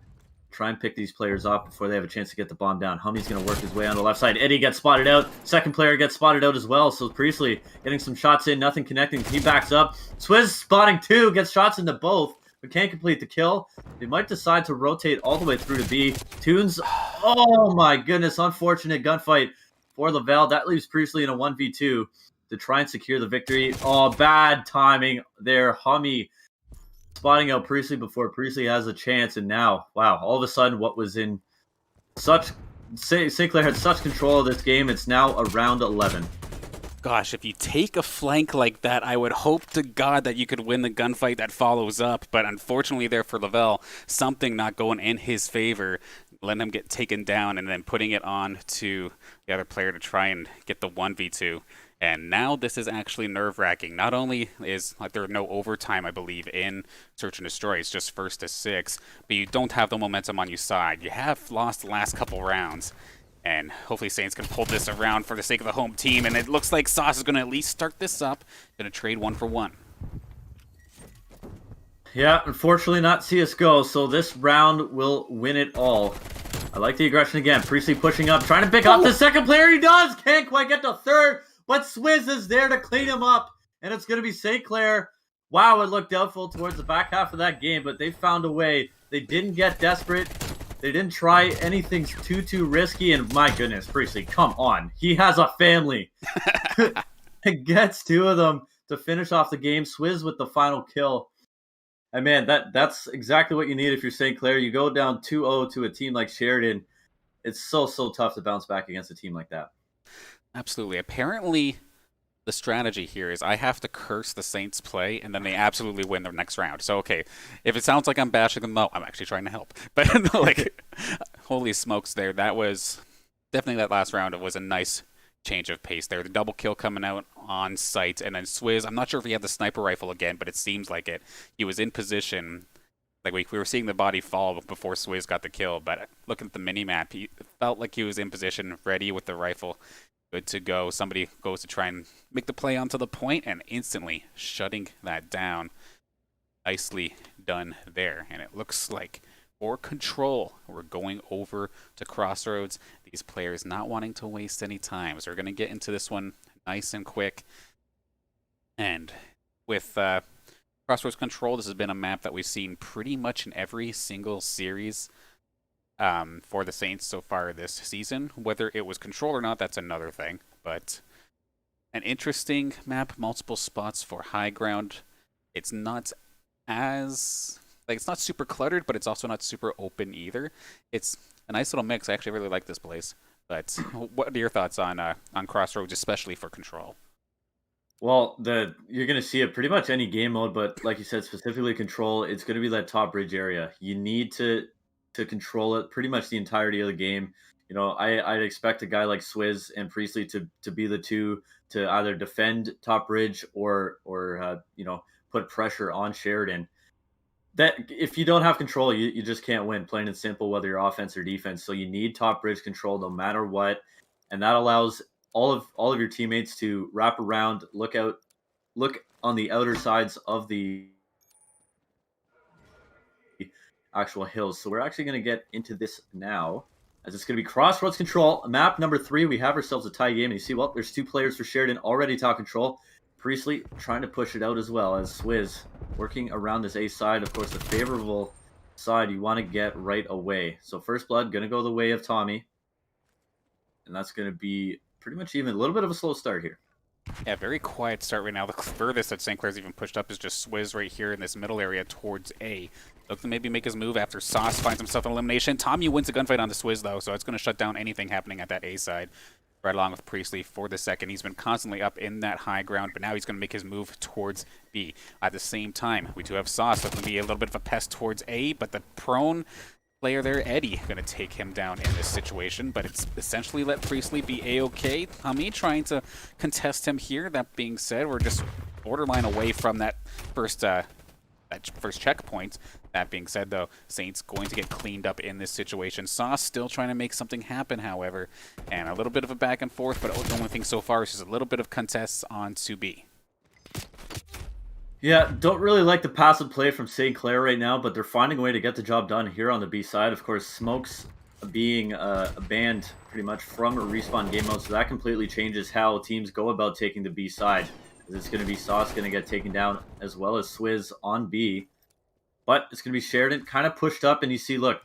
Try and pick these players up before they have a chance to get the bomb down. Hummy's going to work his way on the left side. Eddie gets spotted out. Second player gets spotted out as well. So Priestley getting some shots in, nothing connecting. He backs up. Swizz spotting 2, gets shots into both, but can't complete the kill. They might decide to rotate all the way through to B. Tunes, oh my goodness, unfortunate gunfight for Lavelle. That leaves Priestley in a 1v2 to try and secure the victory. Oh, bad timing there. Hummy spotting out Priestley before Priestley has a chance, and now, wow, all of a sudden what was in such... St. Clair had such control of this game, it's now around 11. Gosh, if you take a flank like that, I would hope to God that you could win the gunfight that follows up, but unfortunately there for Lavelle, something not going in his favor, letting him get taken down and then putting it on to the other player to try and get the 1v2. And now this is actually nerve-wracking. Not only is there no overtime, I believe, in Search and Destroy, it's just 1st to 6, but you don't have the momentum on your side. You have lost the last couple rounds, and hopefully Saints can pull this around for the sake of the home team, and it looks like Sauce is going to at least start this up, going to trade 1 for 1. Yeah, unfortunately not CSGO, so this round will win it all. I like the aggression again. Priestley pushing up, trying to pick up the second player. He does! Can't quite get to third. But Swizz is there to clean him up, and it's going to be St. Clair. Wow, it looked doubtful towards the back half of that game, but they found a way. They didn't get desperate. They didn't try anything too risky, and my goodness, Priestley, come on. He has a family. It gets 2 of them to finish off the game. Swizz with the final kill. And man, that's exactly what you need if you're St. Clair. You go down 2-0 to a team like Sheridan. It's so tough to bounce back against a team like that. Absolutely. Apparently, the strategy here is I have to curse the Saints' play, and then they absolutely win their next round. So, okay, if it sounds like I'm bashing them, no, I'm actually trying to help. But, like, holy smokes there. That was definitely that last round. It was a nice change of pace there. The double kill coming out on site, and then Swizz, I'm not sure if he had the sniper rifle again, but it seems like it. He was in position. Like, we were seeing the body fall before Swizz got the kill, but looking at the mini-map, he felt like he was in position, ready with the rifle. Good to go. Somebody goes to try and make the play onto the point and instantly shutting that down. Nicely done there. And it looks like for Control, we're going over to Crossroads. These players not wanting to waste any time. So we're going to get into this one nice and quick. And with Crossroads Control, this has been a map that we've seen pretty much in every single series for the Saints so far this season. Whether it was Control or not, that's another thing. But an interesting map, multiple spots for high ground. It's not as it's not super cluttered, but it's also not super open either. It's a nice little mix. I actually really like this place. But what are your thoughts on Crossroads, especially for Control? Well, you're going to see it pretty much any game mode, but like you said, specifically Control, it's going to be that top bridge area. You need to control it pretty much the entirety of the game. I'd expect a guy like Swizz and Priestley to be the two to either defend top bridge or put pressure on Sheridan. That if you don't have control, you just can't win, plain and simple, whether you're offense or defense. So you need top bridge control no matter what, and that allows all of your teammates to wrap around, look on the outer sides of the actual hills. So we're actually going to get into this now, as it's going to be crossroads control. Map number 3, we have ourselves a tie game, and you see, well, there's 2 players for Sheridan already top control. Priestley trying to push it out as well, as Swizz working around this A side. Of course, the favorable side you want to get right away. So first blood going to go the way of Tommy, and that's going to be pretty much even. A little bit of a slow start here. Yeah, very quiet start right now. The furthest that St. Clair's even pushed up is just Swizz right here in this middle area towards A. Look to maybe make his move after Sauce finds himself an elimination. Tommy wins a gunfight on the Swizz, though, so it's going to shut down anything happening at that A side. Right along with Priestley for the second. He's been constantly up in that high ground, but now he's going to make his move towards B. At the same time, we do have Sauce. That's going to be a little bit of a pest towards A, but the prone player there, Eddie, going to take him down in this situation, but it's essentially let Priestley be A-okay. Tommy trying to contest him here. That being said, we're just borderline away from that first checkpoint. That being said, though, Saints going to get cleaned up in this situation. Sauce still trying to make something happen, however, and a little bit of a back and forth, but the only thing so far is just a little bit of contests on to B. Yeah, don't really like the passive play from St. Clair right now, but they're finding a way to get the job done here on the B side. Of course, Smokes being banned pretty much from a respawn game mode, so that completely changes how teams go about taking the B side. It's going to be Sauce going to get taken down, as well as Swizz on B. But it's going to be Sheridan kind of pushed up, and you see, look,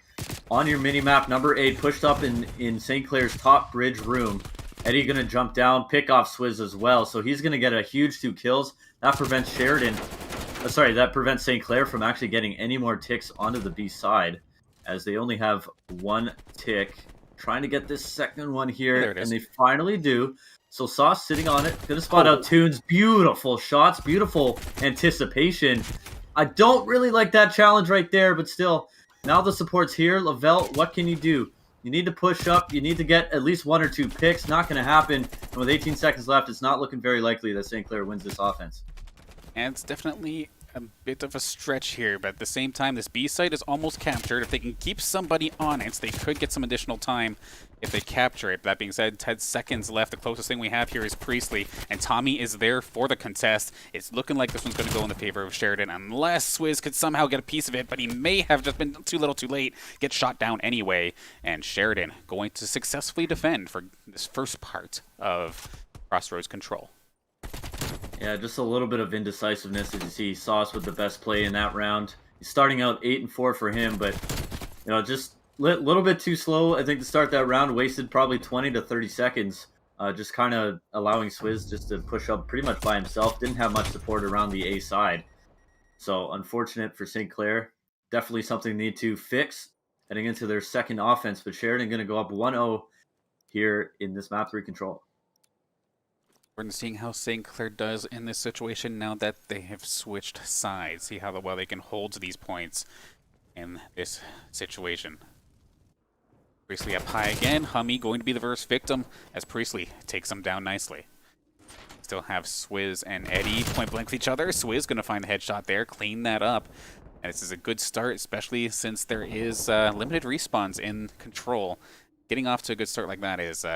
on your mini-map, number 8, pushed up in St. Clair's top bridge room. Eddie going to jump down, pick off Swizz as well, so he's going to get a huge 2 kills. That prevents that prevents St. Clair from actually getting any more ticks onto the B side, as they only have 1 tick. Trying to get this second one here, and they finally do. So Sauce sitting on it, going to spot out Tunes. Beautiful shots, beautiful anticipation. I don't really like that challenge right there, but still, now the support's here. Lavelle, what can you do? You need to push up. You need to get at least 1 or 2 picks. Not going to happen. And with 18 seconds left, it's not looking very likely that St. Clair wins this offense. And it's definitely a bit of a stretch here, but at the same time, this B site is almost captured. If they can keep somebody on it, they could get some additional time if they capture it. That being said, 10 seconds left. The closest thing we have here is Priestley, and Tommy is there for the contest. It's looking like this one's going to go in the favor of Sheridan, unless Swizz could somehow get a piece of it, but he may have just been too little too late, get shot down anyway, and Sheridan going to successfully defend for this first part of Crossroads Control. Yeah, just a little bit of indecisiveness, as you see Sauce with the best play in that round. He's starting out 8-4 for him, but just a little bit too slow, I think, to start that round. Wasted probably 20 to 30 seconds, just kind of allowing Swizz just to push up pretty much by himself. Didn't have much support around the A side. So unfortunate for St. Clair. Definitely something they need to fix heading into their second offense. But Sheridan going to go up 1-0 here in this map 3 control. We're seeing how St. Clair does in this situation now that they have switched sides. See how well they can hold these points in this situation. Priestley up high again. Hummy going to be the first victim as Priestley takes him down nicely. Still have Swizz and Eddie point blank with each other. Swizz going to find the headshot there, clean that up. And this is a good start, especially since there is limited respawns in control. Getting off to a good start like that is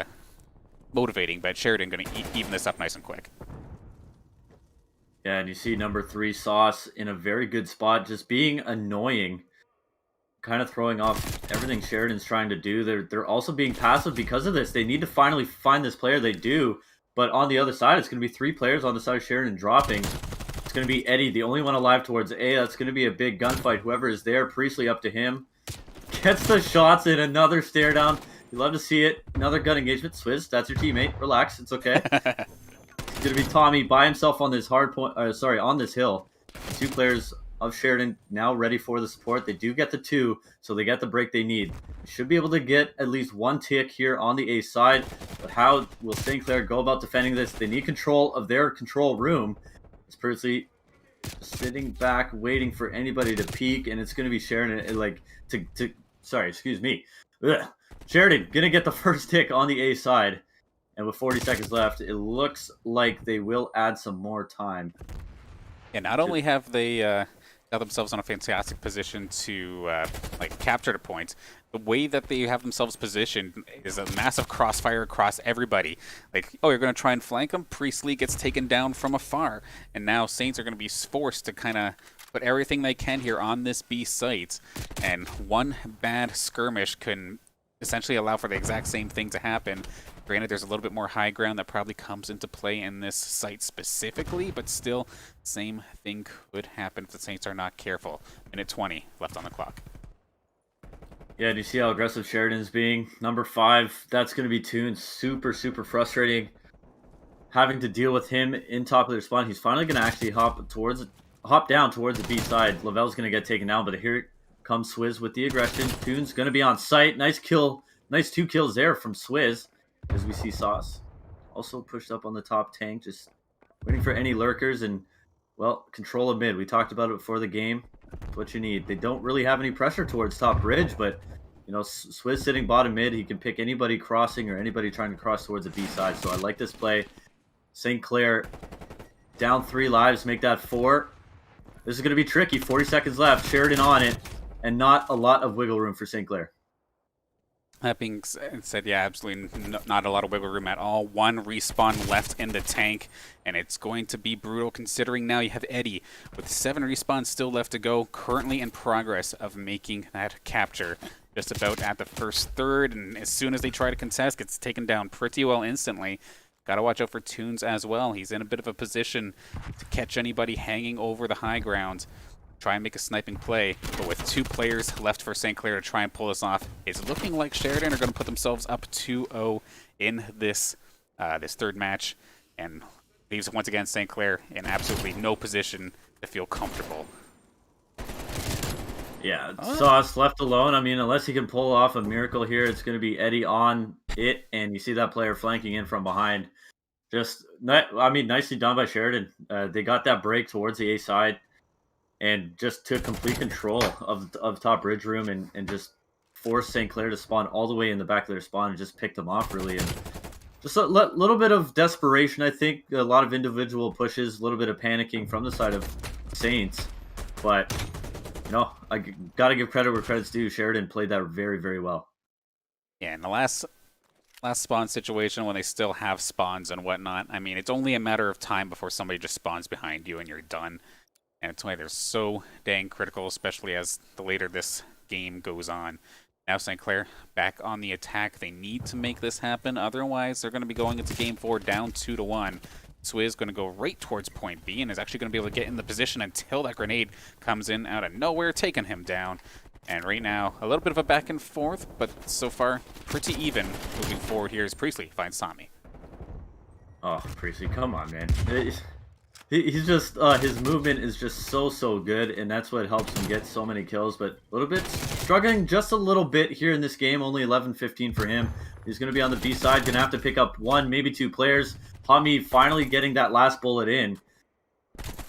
motivating, but Sheridan going to even this up nice and quick. Yeah, and you see number 3, Sauce, in a very good spot, just being annoying, kind of throwing off everything Sheridan's trying to do. They're also being passive because of this. They need to finally find this player. They do, but on the other side, it's going to be 3 players on the side of Sheridan dropping. It's going to be Eddie, the only one alive towards A. That's going to be a big gunfight. Whoever is there, Priestley up to him. Gets the shots in, another stare down. You love to see it. Another gun engagement. Swizz, that's your teammate. Relax, it's okay. It's going to be Tommy by himself on this on this hill. 2 players of Sheridan now ready for the support. They do get the 2, so they get the break they need. They should be able to get at least 1 tick here on the A side. But how will St. Clair go about defending this? They need control of their control room. It's Priestley sitting back, waiting for anybody to peek, and it's going to be Sheridan, Ugh. Sheridan going to get the first tick on the A side. And with 40 seconds left, it looks like they will add some more time. And not only have they got themselves in a fantastic position to like capture the point, the way that they have themselves positioned is a massive crossfire across everybody. Like, oh, you're going to try and flank them? Priestley gets taken down from afar. And now Saints are going to be forced to kind of put everything they can here on this B site. And one bad skirmish can essentially allow for the exact same thing to happen. Granted, there's a little bit more high ground that probably comes into play in this site specifically, but still, same thing could happen if the Saints are not careful. Minute 20 left on the clock. Yeah, do you see how aggressive Sheridan's being? Number 5, that's going to be Toon. Super, super frustrating. Having to deal with him in top of their spawn. He's finally going to actually hop down towards the B side. Lavelle's going to get taken down, but here comes Swizz with the aggression. Toon's going to be on site. Nice kill. Nice 2 kills there from Swizz. As we see Sauce also pushed up on the top tank, just waiting for any lurkers and, well, control of mid. We talked about it before the game. That's what you need. They don't really have any pressure towards top bridge, but, you know, Swizz sitting bottom mid, he can pick anybody crossing or anybody trying to cross towards the B side. So I like this play. St. Clair down 3 lives, make that 4. This is going to be tricky. 40 seconds left. Sheridan on it, and not a lot of wiggle room for St. Clair. That being said, yeah, absolutely not a lot of wiggle room at all. 1 respawn left in the tank, and it's going to be brutal considering now you have Eddie with 7 respawns still left to go, currently in progress of making that capture. Just about at the first third, and as soon as they try to contest, gets taken down pretty well instantly. Gotta watch out for Toons as well. He's in a bit of a position to catch anybody hanging over the high ground. Try and make a sniping play, but with 2 players left for St. Clair to try and pull this off, it's looking like Sheridan are going to put themselves up 2-0 in this this third match, and leaves once again St. Clair in absolutely no position to feel comfortable. Yeah, Sauce left alone. I mean, unless he can pull off a miracle here, it's going to be Eddie on it, and you see that player flanking in from behind. Just, I mean, nicely done by Sheridan. They got that break towards the A side, and just took complete control of top bridge room and just forced St. Clair to spawn all the way in the back of their spawn and just picked them off, really. And just a little bit of desperation, I think. A lot of individual pushes, a little bit of panicking from the side of Saints. But, you know, I got to give credit where credit's due. Sheridan played that very, very well. Yeah, in the last spawn situation when they still have spawns and whatnot, I mean, it's only a matter of time before somebody just spawns behind you and you're done. And it's why they're so dang critical, especially as the later this game goes on. Now St. Clair back on the attack. They need to make this happen. Otherwise, they're going to be going into Game 4 down 2-1. Swizz going to go right towards point B and is actually going to be able to get in the position until that grenade comes in out of nowhere, taking him down. And right now, a little bit of a back and forth, but so far, pretty even. Moving forward here as Priestley finds Tommy. Oh, Priestley, come on, man. He's just, his movement is just so good, and that's what helps him get so many kills, but a little bit struggling just a little bit here in this game, only 11-15 for him. He's going to be on the B side, going to have to pick up 1, maybe 2 players. Hami finally getting that last bullet in,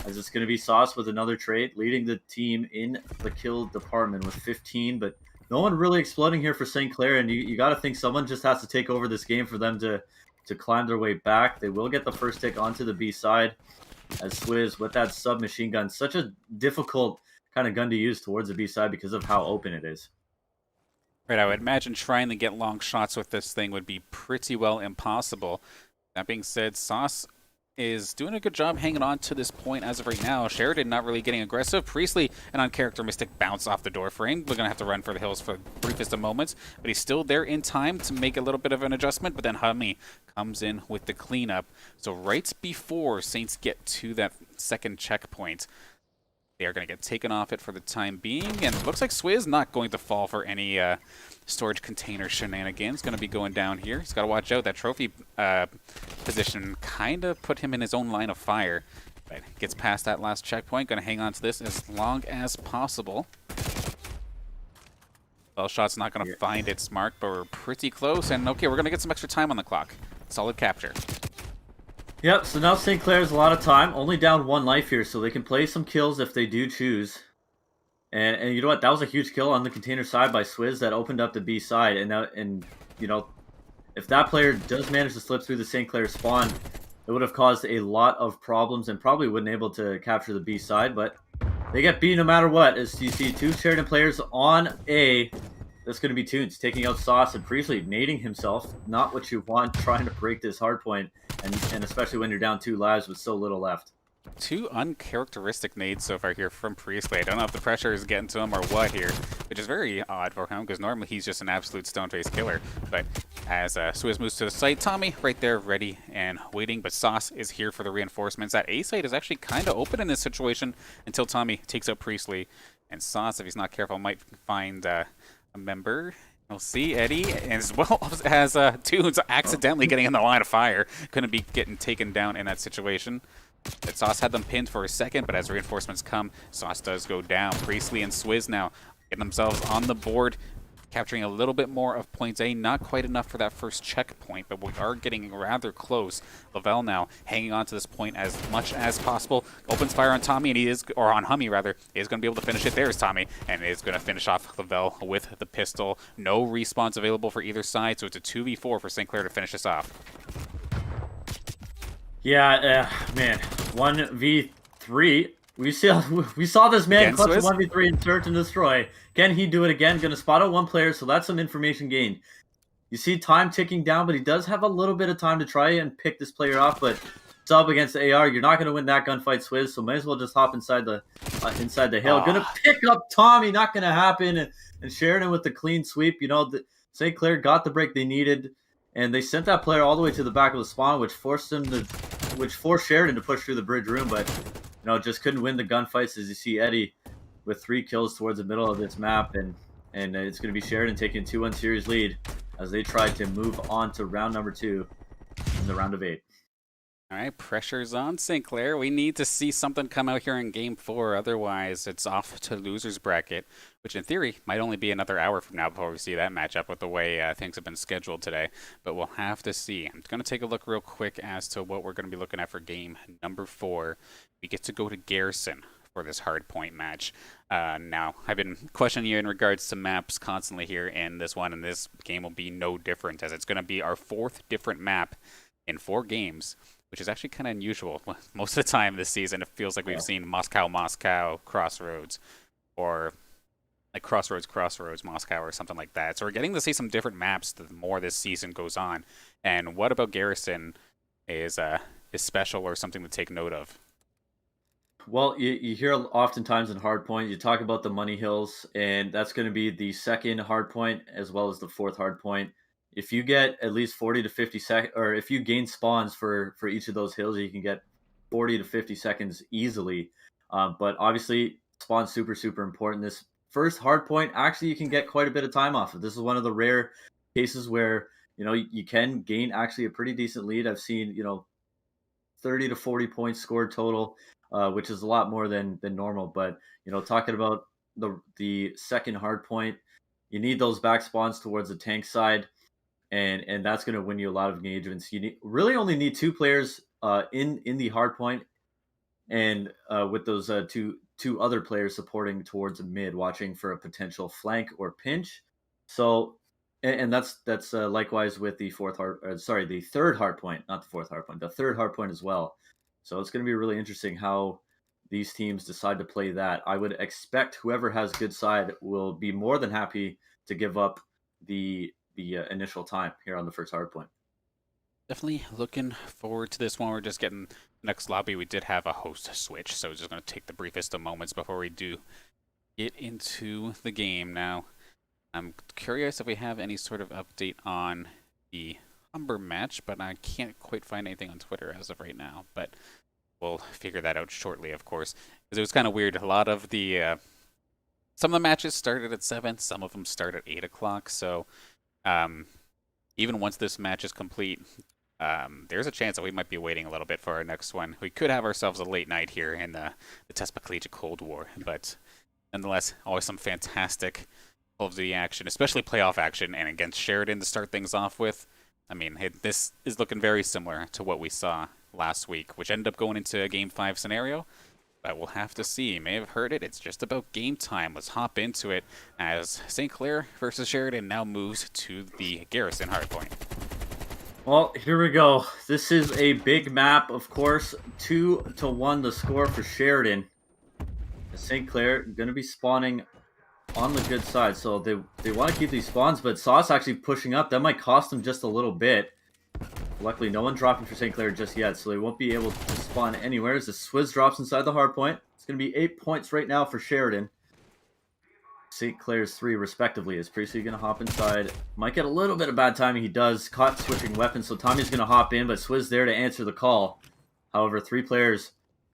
as it's going to be Sauce with another trade, leading the team in the kill department with 15, but no one really exploding here for St. Clair, and you got to think someone just has to take over this game for them to climb their way back. They will get the first tick onto the B side. As Swizz with that submachine gun, such a difficult kind of gun to use towards the B side because of how open it is. Right, I would imagine trying to get long shots with this thing would be pretty well impossible. That being said, Sauce is doing a good job hanging on to this point as of right now. Sheridan not really getting aggressive. Priestley, an uncharacteristic bounce off the door frame. We're going to have to run for the hills for the briefest of moments, but he's still there in time to make a little bit of an adjustment, but then Hami comes in with the cleanup. So right before Saints get to that second checkpoint, they are going to get taken off it for the time being, and it looks like Swizz not going to fall for any storage container shenanigans. Going to be going down here. He's got to watch out. That trophy position kind of put him in his own line of fire. But gets past that last checkpoint. Going to hang on to this as long as possible. Well, shot's not going to find its mark, but we're pretty close. And okay, we're going to get some extra time on the clock. Solid capture. Yep, so now St. Clair has a lot of time. Only down 1 life here, so they can play some kills if they do choose. And you know what? That was a huge kill on the container side by Swizz that opened up the B side. And you know, if that player does manage to slip through the St. Clair spawn, it would have caused a lot of problems and probably wouldn't able to capture the B side. But they get B no matter what. As you see, two Sheridan players on A. That's going to be Toons taking out Sauce and Priestley, nading himself. Not what you want, trying to break this hard point, and especially when you're down 2 lives with so little left. Two uncharacteristic nades so far here from Priestley. I don't know if the pressure is getting to him or what here, which is very odd for him because normally he's just an absolute stone-face killer. But as Swizz moves to the site, Tommy right there ready and waiting, but Sauce is here for the reinforcements. That A site is actually kind of open in this situation until Tommy takes out Priestley. And Sauce, if he's not careful, might find a member. We'll see Eddie, as well as Toons accidentally getting in the line of fire. Couldn't be getting taken down in that situation. But Sauce had them pinned for a second, but as reinforcements come, Sauce does go down. Priestley and Swizz now getting themselves on the board, capturing a little bit more of points A. Not quite enough for that first checkpoint, but we are getting rather close. Lavelle now hanging on to this point as much as possible. Opens fire on Tommy, and he is, or on Hummy rather, is going to be able to finish it. There's Tommy, and is going to finish off Lavelle with the pistol. No respawns available for either side, so it's a 2v4 for St. Clair to finish this off. Yeah, man, 1v3. We saw this man clutch 1v3 and search and destroy. Can he do it again? Going to spot out one player, so that's some information gained. You see time ticking down, but he does have a little bit of time to try and pick this player off. But it's up against the AR. You're not going to win that gunfight, Swizz. So might as well just hop inside the hill. Going to pick up Tommy. Not going to happen. And Sheridan with the clean sweep. You know, St. Clair got the break they needed. And they sent that player all the way to the back of the spawn, which forced Sheridan to push through the bridge room, but you know, just couldn't win the gunfights. As you see Eddie with 3 kills towards the middle of this map, and it's going to be Sheridan taking a 2-1 series lead as they try to move on to round number 2 in the round of 8. All right, pressure's on St. Clair. We need to see something come out here in Game 4. Otherwise, it's off to loser's bracket, which in theory might only be another hour from now before we see that matchup with the way things have been scheduled today. But we'll have to see. I'm going to take a look real quick as to what we're going to be looking at for Game number 4. We get to go to Garrison for this hardpoint match. Now, I've been questioning you in regards to maps constantly here in this one, and this game will be no different, as it's going to be our 4th different map in 4 games, which is actually kind of unusual. Most of the time this season, it feels like we've seen Moscow, Crossroads, or like Crossroads, Moscow, or something like that. So we're getting to see some different maps the more this season goes on. And what about Garrison is special or something to take note of? Well, you hear oftentimes in hardpoint, you talk about the money hills, and that's going to be the 2nd hardpoint as well as the 4th hardpoint. If you get at least 40 to 50 seconds, or if you gain spawns for each of those hills, you can get 40 to 50 seconds easily. But obviously, spawn's super important. This first hard point, actually, you can get quite a bit of time off of. This is one of the rare cases where, you know, you can gain actually a pretty decent lead. I've seen, you know, 30 to 40 points scored total, which is a lot more than normal. But, you know, talking about the second hard point, you need those back spawns towards the tank side. And that's going to win you a lot of engagements. You really only need 2 players in the hard point, and with those two other players supporting towards the mid, watching for a potential flank or pinch. So, and that's likewise with the the third hard point, not the 4th hard point, the 3rd hard point as well. So it's going to be really interesting how these teams decide to play that. I would expect whoever has good side will be more than happy to give up the initial time here on the first hard point. Definitely looking forward to this one. We're just getting next lobby. We did have a host switch, so just going to take the briefest of moments before we do get into the game. Now, I'm curious if we have any sort of update on the Humber match, but I can't quite find anything on Twitter as of right now. But we'll figure that out shortly, of course, because it was kind of weird. A lot of the some of the matches started at 7, some of them start at 8 o'clock. So even once this match is complete, there's a chance that we might be waiting a little bit for our next one. We could have ourselves a late night here in the TESPA Collegiate Cold War, but nonetheless, always some fantastic Call of Duty action, especially playoff action, and against Sheridan to start things off with. I mean, this is looking very similar to what we saw last week, which ended up going into a Game 5 scenario. But we'll have to see. You may have heard it. It's just about game time. Let's hop into it as St. Clair versus Sheridan now moves to the Garrison hardpoint. Well, here we go. This is a big map, of course. 2-1 the score for Sheridan. St. Clair going to be spawning on the good side, so they want to keep these spawns, but Sauce actually pushing up. That might cost them just a little bit. Luckily, no one dropping for St. Clair just yet, so they won't be able to spawn anywhere. As the Swizz drops inside the hardpoint, it's going to be 8 points right now for Sheridan. St. Clair's 3, respectively. Is Priestley going to hop inside? Might get a little bit of bad timing. He does. Caught switching weapons, so Tommy's going to hop in, but Swizz there to answer the call. However, 3 players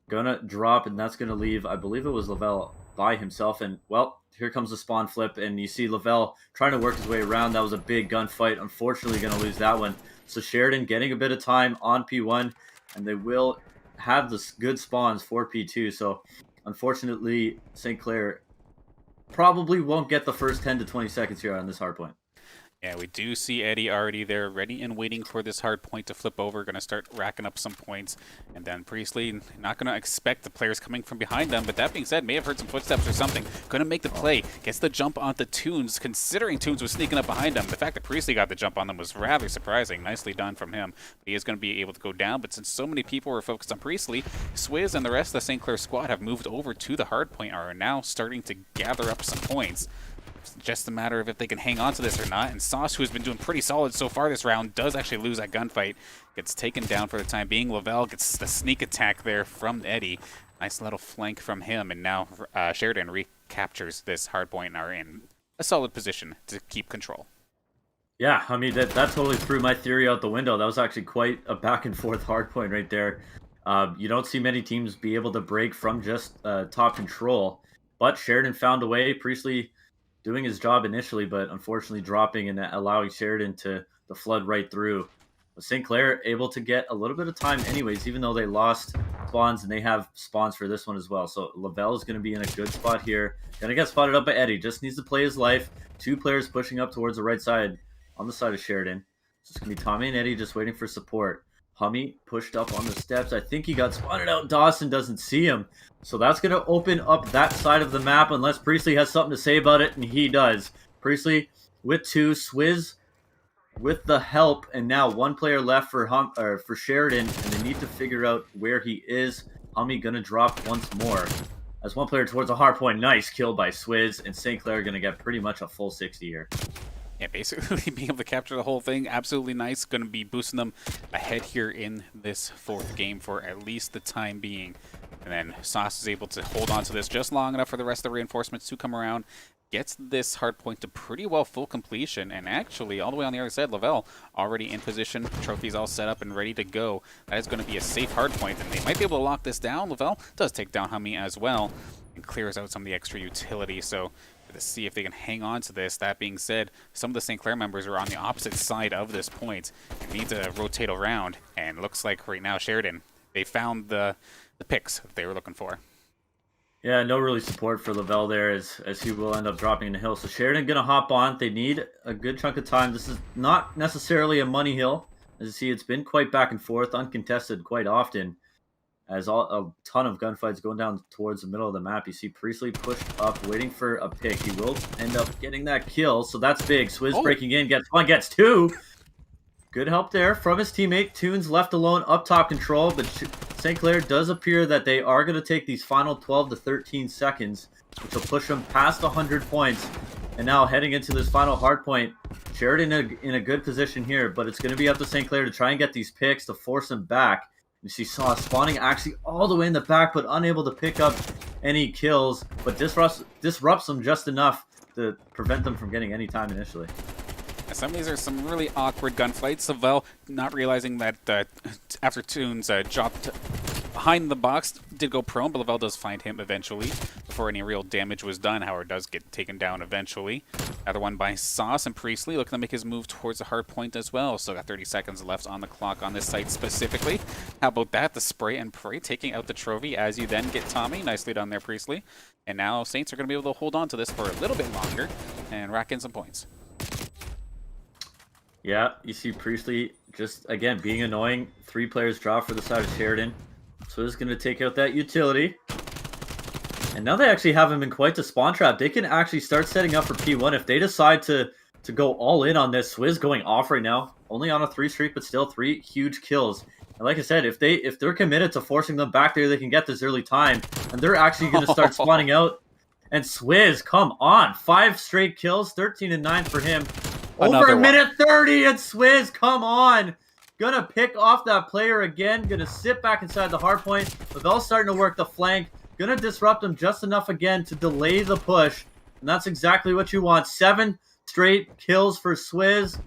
going to drop, and that's going to leave, I believe it was Lavelle by himself. And, well, here comes the spawn flip, and you see Lavelle trying to work his way around. That was a big gunfight. Unfortunately, going to lose that one. So Sheridan getting a bit of time on P1, and they will have the good spawns for P2. So, unfortunately, St. Clair probably won't get the first 10 to 20 seconds here on this hardpoint. Yeah, we do see Eddie already there, ready and waiting for this hard point to flip over. Going to start racking up some points. And then Priestley, not going to expect the players coming from behind them. But that being said, may have heard some footsteps or something. Going to make the play. Gets the jump onto Toons, considering Toons was sneaking up behind him. The fact that Priestley got the jump on them was rather surprising. Nicely done from him. But he is going to be able to go down. But since so many people were focused on Priestley, Swizz and the rest of the St. Clair squad have moved over to the hard point and are now starting to gather up some points. Just a matter of if they can hang on to this or not. And Sauce, who has been doing pretty solid so far this round, does actually lose that gunfight. Gets taken down for the time being. Lavelle gets the sneak attack there from Eddie. Nice little flank from him. And now Sheridan recaptures this hardpoint and are in a solid position to keep control. Yeah, I mean, that totally threw my theory out the window. That was actually quite a back-and-forth hardpoint right there. You don't see many teams be able to break from just top control. But Sheridan found a way. Priestley doing his job initially, but unfortunately dropping and allowing Sheridan to flood right through. But St. Clair able to get a little bit of time anyways, even though they lost spawns, and they have spawns for this one as well. So Lavelle is going to be in a good spot here. Going to get spotted up by Eddie. Just needs to play his life. 2 players pushing up towards the right side on the side of Sheridan. So it's going to be Tommy and Eddie just waiting for support. Hummy pushed up on the steps. I think he got spotted out. Dawson doesn't see him. So that's going to open up that side of the map unless Priestley has something to say about it, and he does. Priestley with 2, Swizz with the help, and now 1 player left for Sheridan, and they need to figure out where he is. Hummy going to drop once more. As 1 player towards a hard point. Nice kill by Swizz, and St. Clair going to get pretty much a full 60 here. Yeah, basically being able to capture the whole thing, absolutely nice. Going to be boosting them ahead here in this 4th game for at least the time being. And then Sauce is able to hold on to this just long enough for the rest of the reinforcements to come around. Gets this hard point to pretty well full completion. And actually, all the way on the other side, Lavelle already in position. Trophies all set up and ready to go. That is going to be a safe hard point, and they might be able to lock this down. Lavelle does take down Hummy as well and clears out some of the extra utility. So to see if they can hang on to this. That being said, some of the St. Clair members are on the opposite side of this point and need to rotate around. And looks like right now Sheridan, they found the picks that they were looking for. Yeah, no really support for Lavelle there as he will end up dropping in the hill. So Sheridan going to hop on. They need a good chunk of time. This is not necessarily a money hill. As you see, it's been quite back and forth, uncontested quite often. As a ton of gunfights going down towards the middle of the map. You see Priestley pushed up, waiting for a pick. He will end up getting that kill, so that's big. Swizz breaking in, gets 2. Good help there from his teammate. Toons left alone up top control, but St. Clair does appear that they are going to take these final 12 to 13 seconds, which will push them past 100 points. And now heading into this final hard point, Sheridan in a good position here, but it's going to be up to St. Clair to try and get these picks to force them back. You see Sauce spawning actually all the way in the back, but unable to pick up any kills, but disrupts them just enough to prevent them from getting any time initially. Some of these are some really awkward gunfights. Lavelle not realizing that after Toons dropped behind the box, did go prone, but Lavelle does find him eventually before any real damage was done. Howard does get taken down eventually. Another one by Sauce, and Priestley looking to make his move towards the hard point as well. So got 30 seconds left on the clock on this site specifically. How about that? The spray and pray taking out the trophy as you then get Tommy. Nicely done there, Priestley. And now Saints are going to be able to hold on to this for a little bit longer and rack in some points. Yeah, you see Priestley just, again, being annoying. 3 players drop for the side of Sheridan. So he's going to take out that utility. And now they actually have him in quite the spawn trap. They can actually start setting up for P1 if they decide to go all in on this. Swizz going off right now, only on a 3 streak, but still 3 huge kills. And like I said, if they're committed to forcing them back there, they can get this early time, and they're actually going to start spawning out. And Swizz, come on, 5 straight kills, 13 and 9 for him. Over a minute 30, and Swizz, come on. Gonna pick off that player again. Gonna sit back inside the hard point. Lavelle starting to work the flank. Gonna disrupt him just enough again to delay the push. And that's exactly what you want. 7 straight kills for Swizz.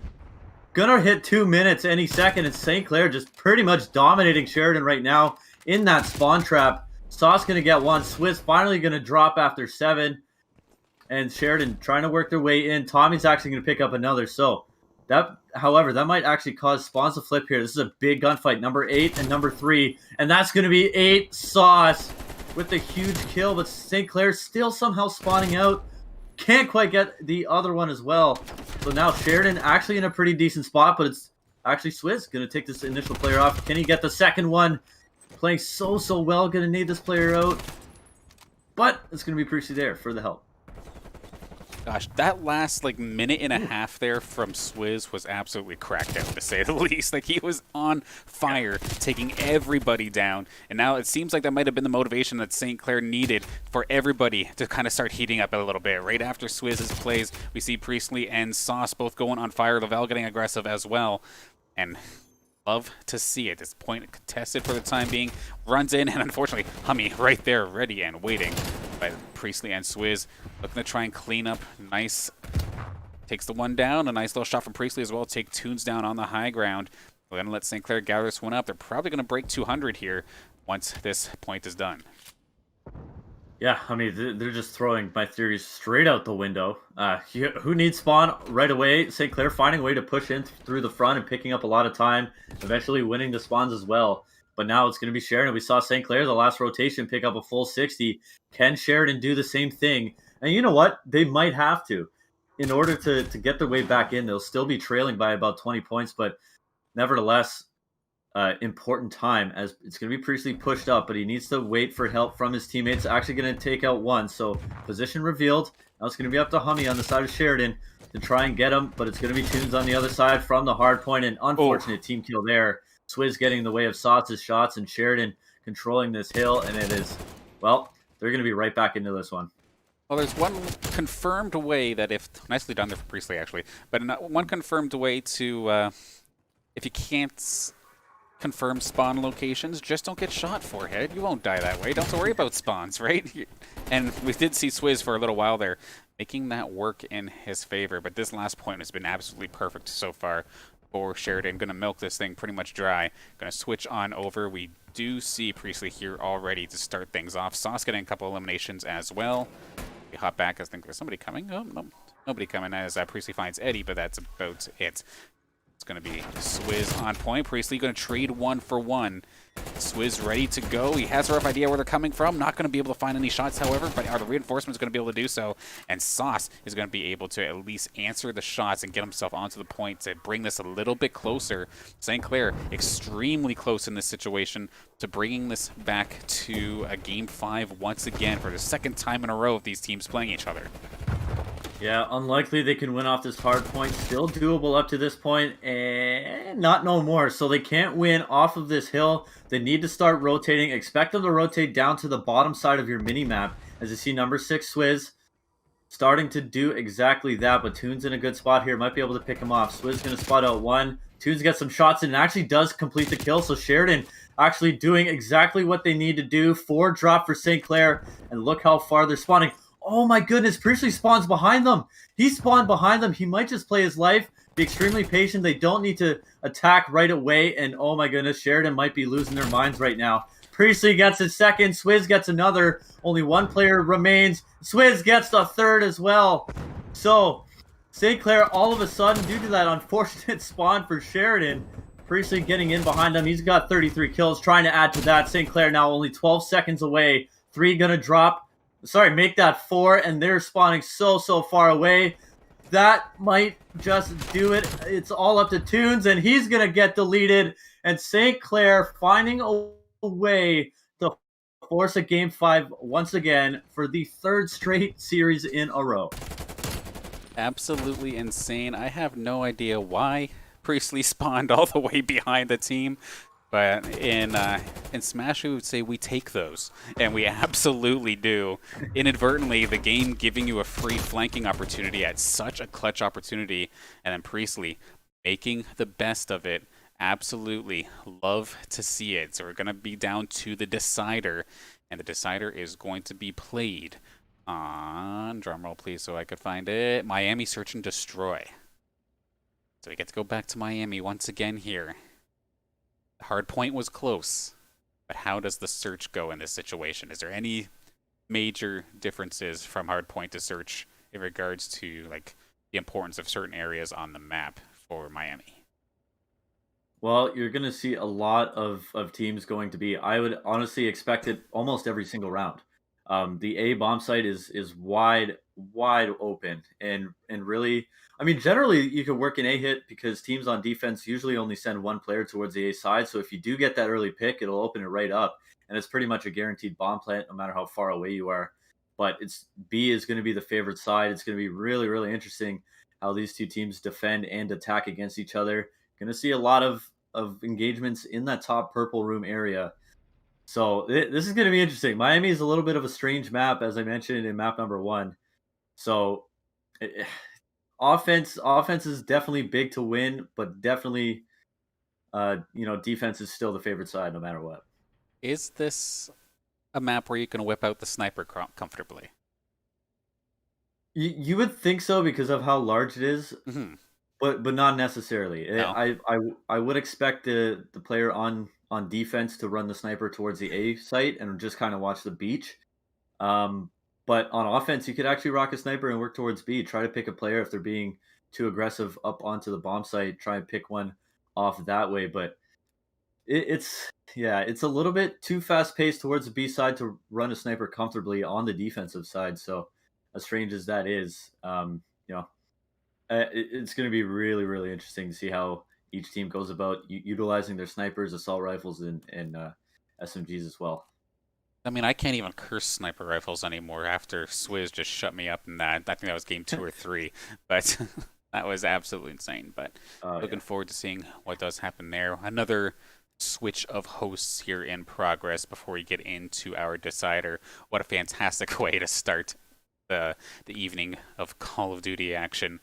Gonna hit 2 minutes any second. And St. Clair just pretty much dominating Sheridan right now in that spawn trap. Sauce gonna get 1. Swizz finally gonna drop after 7. And Sheridan trying to work their way in. Tommy's actually gonna pick up another. So however, that might actually cause spawns to flip here. This is a big gunfight. Number 8 and number 3. And that's going to be 8 Sauce with the huge kill. But St. Clair still somehow spawning out. Can't quite get the other one as well. So now Sheridan actually in a pretty decent spot. But it's actually Swizz going to take this initial player off. Can he get the second one? Playing so well. Going to need this player out. But it's going to be Priestley there for the help. Gosh, that last minute and a half there from Swizz was absolutely cracked out, to say the least. He was on fire, taking everybody down. And now it seems like that might have been the motivation that St. Clair needed for everybody to kind of start heating up a little bit. Right after Swizz's plays, we see Priestley and Sauce both going on fire. Lavelle getting aggressive as well. And love to see it. This point contested for the time being. Runs in, and unfortunately, Hummy right there, ready and waiting. But Priestley and Swizz looking to try and clean up. Nice. Takes the one down. A nice little shot from Priestley as well. Take Tunes down on the high ground. We're going to let St. Clair gather this one up. They're probably going to break 200 here once this point is done. Yeah, I mean, they're just throwing my theories straight out the window. Who needs spawn right away? St. Clair finding a way to push in through the front and picking up a lot of time, eventually winning the spawns as well. But now it's going to be Sheridan. We saw St. Clair the last rotation pick up a full 60. Can Sheridan do the same thing? And you know what? They might have to. In order to get their way back in, they'll still be trailing by about 20 points. But nevertheless, important time as it's going to be Priestley pushed up. But he needs to wait for help from his teammates. Actually going to take out one. So position revealed. Now it's going to be up to Hummy on the side of Sheridan to try and get him. But it's going to be Tunes on the other side from the hard point. And unfortunate team kill there. Swizz getting in the way of Sauce's shots and Sheridan controlling this hill, and it is, well, they're going to be right back into this one. Well, there's one confirmed way that nicely done there for Priestley, actually, but one confirmed way to, if you can't confirm spawn locations, just don't get shot, forehead. You won't die that way. Don't worry about spawns, right? And we did see Swizz for a little while there, making that work in his favor, but this last point has been absolutely perfect so far. For Sheridan, going to milk this thing pretty much dry. Going to switch on over. We do see Priestley here already to start things off. Sauce getting a couple eliminations as well. We hop back. I think there's somebody coming. Oh, no, nobody coming as Priestley finds Eddie, but that's about it. It's going to be Swizz on point. Priestley going to trade 1 for 1. Swizz ready to go. He has a rough idea where they're coming from. Not going to be able to find any shots, however, but are the reinforcements going to be able to do so? And Sauce is going to be able to at least answer the shots and get himself onto the point to bring this a little bit closer. St. Clair extremely close in this situation to bringing this back to a Game 5 once again for the second time in a row of these teams playing each other. Yeah, unlikely they can win off this hard point. Still doable up to this point, and not no more. So they can't win off of this hill. They need to start rotating. Expect them to rotate down to the bottom side of your mini-map. As you see, number 6, Swizz, starting to do exactly that. But Tunes in a good spot here. Might be able to pick him off. Swizz going to spot out 1. Tunes gets some shots and actually does complete the kill. So Sheridan actually doing exactly what they need to do. 4 drop for St. Clair. And look how far they're spawning. Oh my goodness, Priestley spawns behind them. He spawned behind them. He might just play his life, be extremely patient. They don't need to attack right away. And oh my goodness, Sheridan might be losing their minds right now. Priestley gets his second. Swizz gets another. Only 1 player remains. Swizz gets the third as well. So St. Clair all of a sudden, due to that unfortunate spawn for Sheridan, Priestley getting in behind him. He's got 33 kills, trying to add to that. St. Clair now only 12 seconds away. 3 gonna drop. Sorry, make that 4, and they're spawning so far away. That might just do it. It's all up to Tunes, and he's going to get deleted. And St. Clair finding a way to force a game 5 once again for the third straight series in a row. Absolutely insane. I have no idea why Priestley spawned all the way behind the team. But in Smash, we would say we take those, and we absolutely do. Inadvertently, the game giving you a free flanking opportunity at such a clutch opportunity, and then Priestley making the best of it. Absolutely love to see it. So we're gonna be down to the decider, and the decider is going to be played on drumroll, please, so I could find it. Miami Search and Destroy. So we get to go back to Miami once again here. Hardpoint was close, but how does the search go in this situation? Is there any major differences from Hardpoint to search in regards to like the importance of certain areas on the map for Miami? Well, you're going to see a lot of teams going to be. I would honestly expect it almost every single round. The A bomb site is wide open, and really, I mean, generally you can work an A hit because teams on defense usually only send one player towards the A side. So if you do get that early pick, it'll open it right up, and it's pretty much a guaranteed bomb plant no matter how far away you are. But it's B is going to be the favored side. It's going to be really interesting how these two teams defend and attack against each other. Going to see a lot of engagements in that top purple room area. So this is going to be interesting. Miami is a little bit of a strange map, as I mentioned in map number 1. So eh, offense is definitely big to win, but definitely defense is still the favorite side no matter what. Is this a map where you can whip out the sniper comfortably? You would think so because of how large it is, Mm-hmm. but not necessarily. No. I would expect the player on defense to run the sniper towards the A site and just kind of watch the beach. Um, but on offense, you could actually rock a sniper and work towards B. Try to pick a player if they're being too aggressive up onto the bomb site. Try and pick one off that way. But it's a little bit too fast paced towards the B side to run a sniper comfortably on the defensive side. So as strange as that is, it's going to be really interesting to see how each team goes about utilizing their snipers, assault rifles, and SMGs as well. I mean, I can't even curse sniper rifles anymore after Swizz just shut me up in that. I think that was game 2 or 3, but that was absolutely insane. But looking Yeah. forward to seeing what does happen there. Another switch of hosts here in progress before we get into our decider. What a fantastic way to start the evening of Call of Duty action.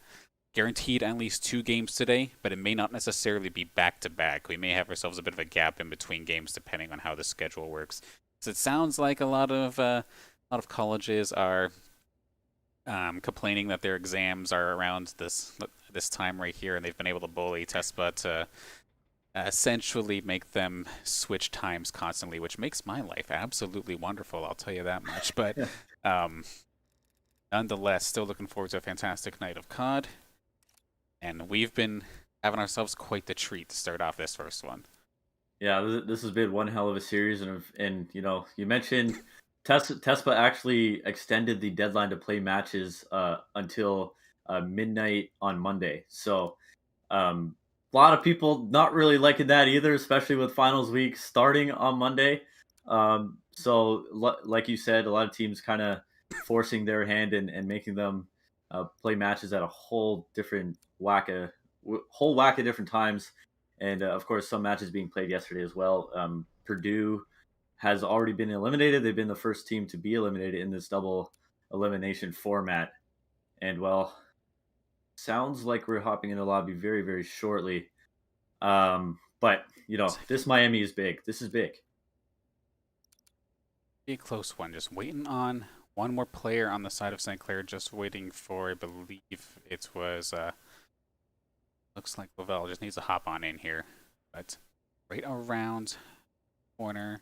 Guaranteed at least 2 games today, but it may not necessarily be back to back. We may have ourselves a bit of a gap in between games depending on how the schedule works. So it sounds like a lot of colleges are complaining that their exams are around this time right here, and they've been able to bully TESPA to essentially make them switch times constantly, which makes my life absolutely wonderful. I'll tell you that much. But um, nonetheless, still looking forward to a fantastic night of COD, and we've been having ourselves quite the treat to start off this first one. Yeah, this has been one hell of a series, and you mentioned TESPA actually extended the deadline to play matches until midnight on Monday. So a lot of people not really liking that either, especially with finals week starting on Monday. Like you said, a lot of teams kind of forcing their hand and making them play matches at a whole whack of different times. And of course, some matches being played yesterday as well. Purdue has already been eliminated. They've been the first team to be eliminated in this double elimination format. And well, sounds like we're hopping in the lobby very shortly. But this Miami is big. This is big. Be a close one. Just waiting on one more player on the side of St. Clair. Just waiting for, I believe it was. Looks like Lavelle just needs to hop on in here, but right around corner.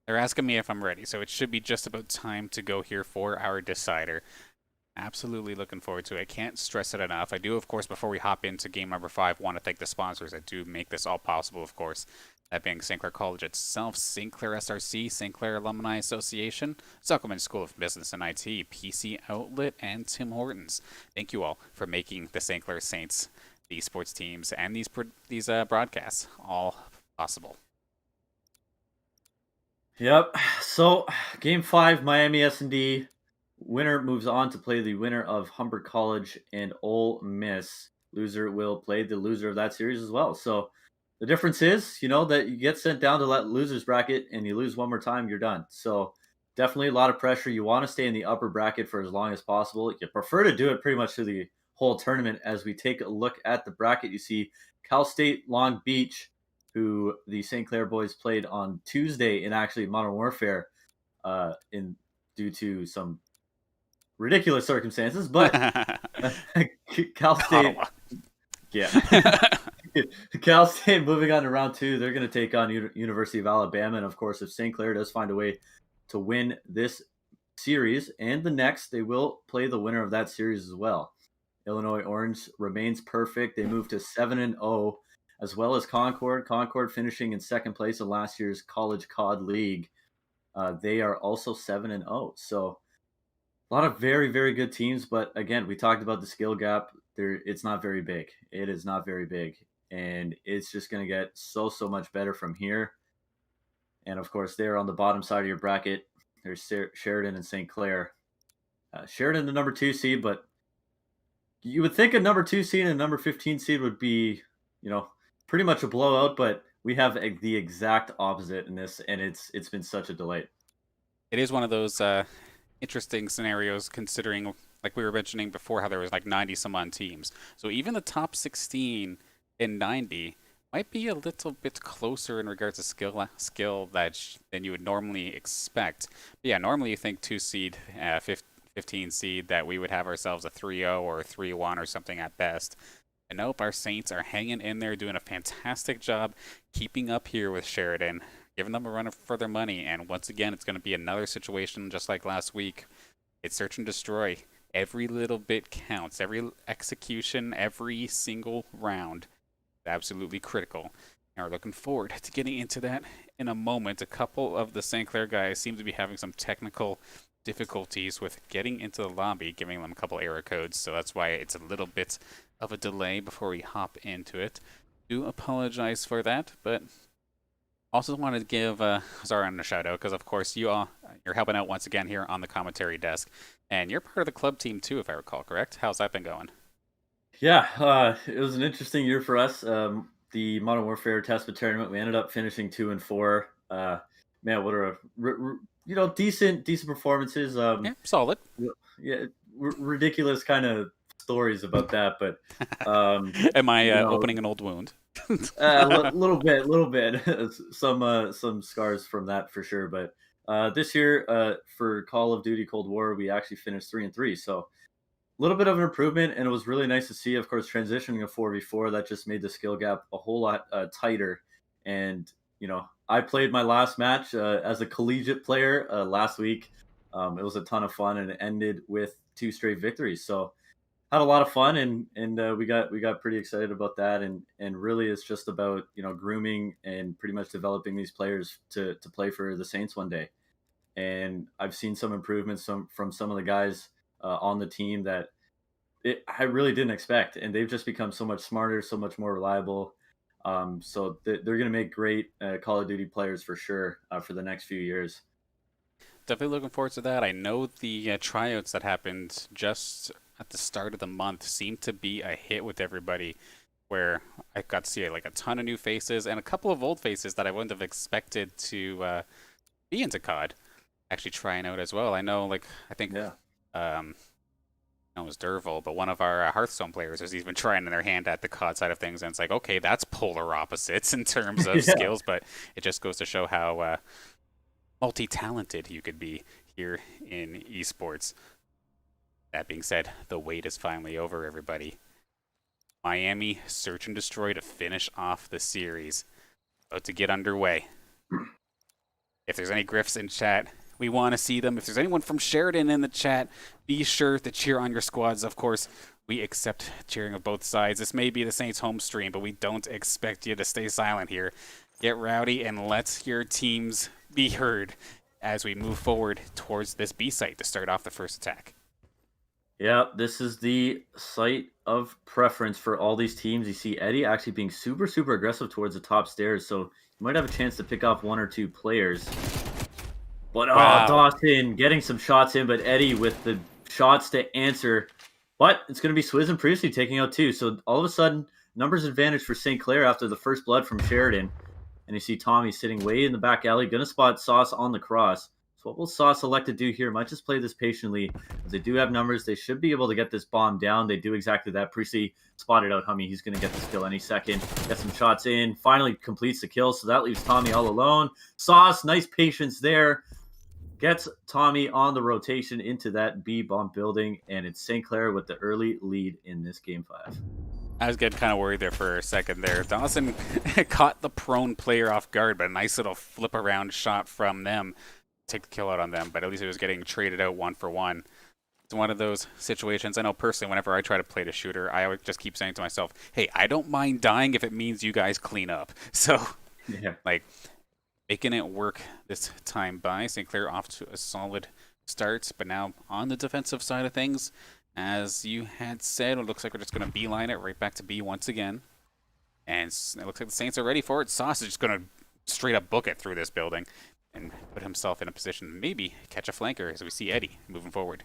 They're asking me if I'm ready, so it should be just about time to go here for our decider. Absolutely looking forward to it. I can't stress it enough. I do, of course, before we hop into game number 5, want to thank the sponsors that do make this all possible, of course. That being St. Clair College itself, St. Clair SRC, St. Clair Alumni Association, Zuckelman School of Business and IT, PC Outlet, and Tim Hortons. Thank you all for making the St. Clair Saints, these sports teams, and these broadcasts all possible. Yep. So, game 5, Miami S&D. Winner moves on to play the winner of Humber College and Ole Miss. Loser will play the loser of that series as well. So, the difference is, that you get sent down to that losers bracket and you lose one more time, you're done. So, definitely a lot of pressure. You want to stay in the upper bracket for as long as possible. You prefer to do it pretty much through the whole tournament. As we take a look at the bracket, you see Cal State Long Beach, who the St. Clair boys played on Tuesday in actually Modern Warfare, in due to some ridiculous circumstances. But Cal State, Ottawa. yeah, Cal State moving on to round 2. They're going to take on University of Alabama, and of course, if St. Clair does find a way to win this series and the next, they will play the winner of that series as well. Illinois Orange remains perfect. They move to 7-0, as well as Concord. Concord finishing in second place in last year's College COD League. They are also 7-0. So a lot of very, very good teams. But again, we talked about the skill gap. It's not very big. It is not very big. And it's just going to get so much better from here. And of course, they're on the bottom side of your bracket. There's Sheridan and St. Clair. Sheridan, the number 2 seed, but you would think a number 2 seed and a number 15 seed would be, pretty much a blowout, but we have the exact opposite in this, and it's been such a delight. It is one of those interesting scenarios, considering, like we were mentioning before, how there was like 90 some odd teams. So even the top 16 in 90 might be a little bit closer in regards to skill than you would normally expect. But yeah, normally you think 2 seed, 15 seed, that we would have ourselves a 3-0 or a 3-1 or something at best. And nope, our Saints are hanging in there, doing a fantastic job keeping up here with Sheridan, giving them a run for their money. And once again, it's going to be another situation just like last week. It's search and destroy. Every little bit counts. Every execution, every single round, absolutely critical. And we're looking forward to getting into that in a moment. A couple of the St. Clair guys seem to be having some technical difficulties with getting into the lobby, giving them a couple error codes, so that's why it's a little bit of a delay before we hop into it. Do apologize for that, but also wanted to give Zaran a shout out because, of course, you're helping out once again here on the commentary desk, and you're part of the club team too, if I recall correct. How's that been going? Yeah, it was an interesting year for us. The Modern Warfare TESPA tournament, we ended up finishing 2-4. Man, what are decent performances. Yeah, solid. Yeah, ridiculous kind of stories about that, but Am I opening an old wound? little bit, some scars from that for sure. But this year, for Call of Duty Cold War, we actually finished 3-3, so a little bit of an improvement, and it was really nice to see. Of course, transitioning to 4v4, that just made the skill gap a whole lot tighter. And I played my last match as a collegiate player last week. It was a ton of fun, and it ended with 2 straight victories. So had a lot of fun, and we got pretty excited about that. And really, it's just about grooming and pretty much developing these players to play for the Saints one day. And I've seen some improvements from some of the guys on the team that I really didn't expect, and they've just become so much smarter, so much more reliable. So they're going to make great Call of Duty players for sure for the next few years. Definitely looking forward to that. I know the tryouts that happened just at the start of the month seemed to be a hit with everybody, where I got to see like a ton of new faces and a couple of old faces that I wouldn't have expected to be into COD actually trying out as well. I know, like, I think Yeah. it was Derval, but one of our Hearthstone players has even trying their hand at the COD side of things, and it's like, okay, that's polar opposites in terms of Yeah. skills, but it just goes to show how multi-talented you could be here in esports. That being said, the wait is finally over, everybody. Miami search and destroy to finish off the series. About to get underway. If there's any Griffs in chat, we want to see them. If there's anyone from Sheridan in the chat, be sure to cheer on your squads. Of course, we accept cheering of both sides. This may be the Saints home stream, but we don't expect you to stay silent here. Get rowdy and let your teams be heard as we move forward towards this B site to start off the first attack. Yeah, this is the site of preference for all these teams. You see Eddie actually being super aggressive towards the top stairs, so you might have a chance to pick off 1 or 2 players. But Wow. Dawson getting some shots in, but Eddie with the shots to answer. But it's going to be Swizz and Priestley taking out two. So all of a sudden, numbers advantage for St. Clair after the first blood from Sheridan. And you see Tommy sitting way in the back alley, going to spot Sauce on the cross. So what will Sauce elect to do here? Might just play this patiently. As they do have numbers, they should be able to get this bomb down. They do exactly that. Priestley spotted out Hummy. He's going to get this kill any second. Get some shots in. Finally completes the kill. So that leaves Tommy all alone. Sauce, nice patience there. Gets Tommy on the rotation into that B bomb building. And it's St. Clair with the early lead in this game 5. I was getting kind of worried there for a second there. Dawson caught the prone player off guard, but a nice little flip around shot from them. Take the kill out on them, but at least it was getting traded out 1-for-1. It's one of those situations. I know personally, whenever I try to play the shooter, I always just keep saying to myself, hey, I don't mind dying if it means you guys clean up. So, Yeah. like, making it work this time by St. Clair off to a solid start, but now on the defensive side of things, as you had said, it looks like we're just going to beeline it right back to B once again. And it looks like the Saints are ready for it. Sauce is just going to straight up book it through this building and put himself in a position to maybe catch a flanker as we see Eddie moving forward.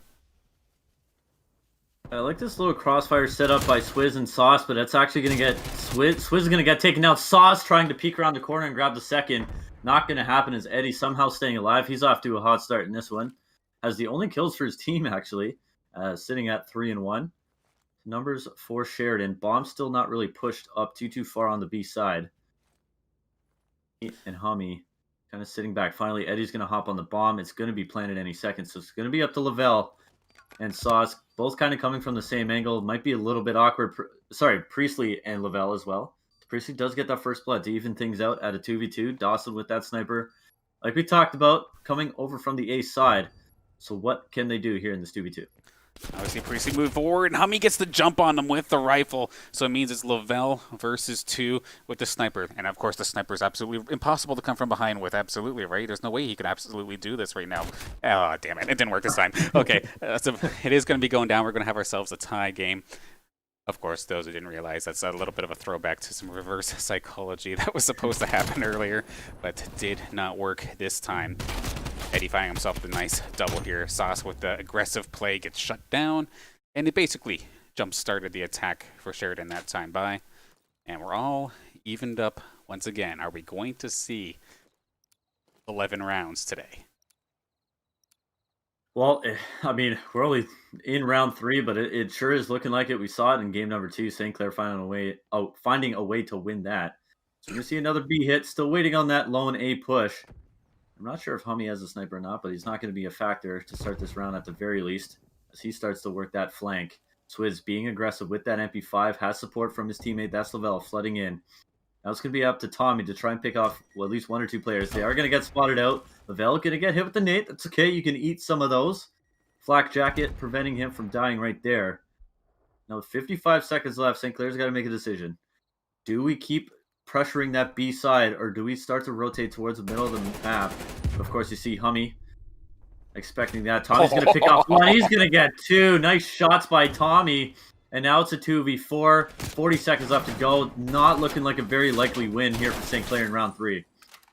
I like this little crossfire set up by Swizz and Sauce, but that's actually going to get Swizz is going to get taken out. Sauce trying to peek around the corner and grab the second. Not going to happen as Eddie somehow staying alive. He's off to a hot start in this one. Has the only kills for his team, actually, sitting at 3-1. Numbers for Sheridan. Bomb still not really pushed up too far on the B side. And Hummy kind of sitting back. Finally, Eddie's going to hop on the bomb. It's going to be planted any second, so it's going to be up to Lavelle and Sauce, both kind of coming from the same angle. Might be a little bit awkward. Priestley and Lavelle as well. Priestley does get that first blood to even things out at a 2v2. Dawson with that sniper, like we talked about, coming over from the A side. So what can they do here in this 2v2? Obviously, Priestley moved forward, and Hummy gets the jump on them with the rifle. So it means it's Lavelle versus 2 with the sniper. And of course, the sniper is absolutely impossible to come from behind with. Absolutely, right? There's no way he could absolutely do this right now. Oh, damn it. It didn't work this time. Okay, so it is going to be going down. We're going to have ourselves a tie game. Of course, those who didn't realize, that's a little bit of a throwback to some reverse psychology that was supposed to happen earlier, but did not work this time. Eddie finding himself the nice double here. Sauce with the aggressive play gets shut down, and it basically jump-started the attack for Sheridan that time by. And we're all evened up once again. Are we going to see 11 rounds today? Well, I mean, we're only in round 3, but it sure is looking like it. We saw it in game number 2. St. Clair finding a way to win that. So you're going to see another B hit. Still waiting on that lone A push. I'm not sure if Hummy has a sniper or not, but he's not going to be a factor to start this round at the very least, as he starts to work that flank. Swizz being aggressive with that MP5, has support from his teammate, that's Lavelle, flooding in. Now it's going to be up to Tommy to try and pick off at least 1 or 2 players. They are going to get spotted out. Lavelle going to get hit with the nade. That's okay. You can eat some of those. Flak jacket preventing him from dying right there. Now with 55 seconds left, St. Clair's got to make a decision. Do we keep pressuring that B side, or do we start to rotate towards the middle of the map? Of course, you see Hummy expecting that. Tommy's going to pick off 1. He's going to get 2. Nice shots by Tommy. And now it's a 2v4. 40 seconds left to go. Not looking like a very likely win here for St. Clair in round 3.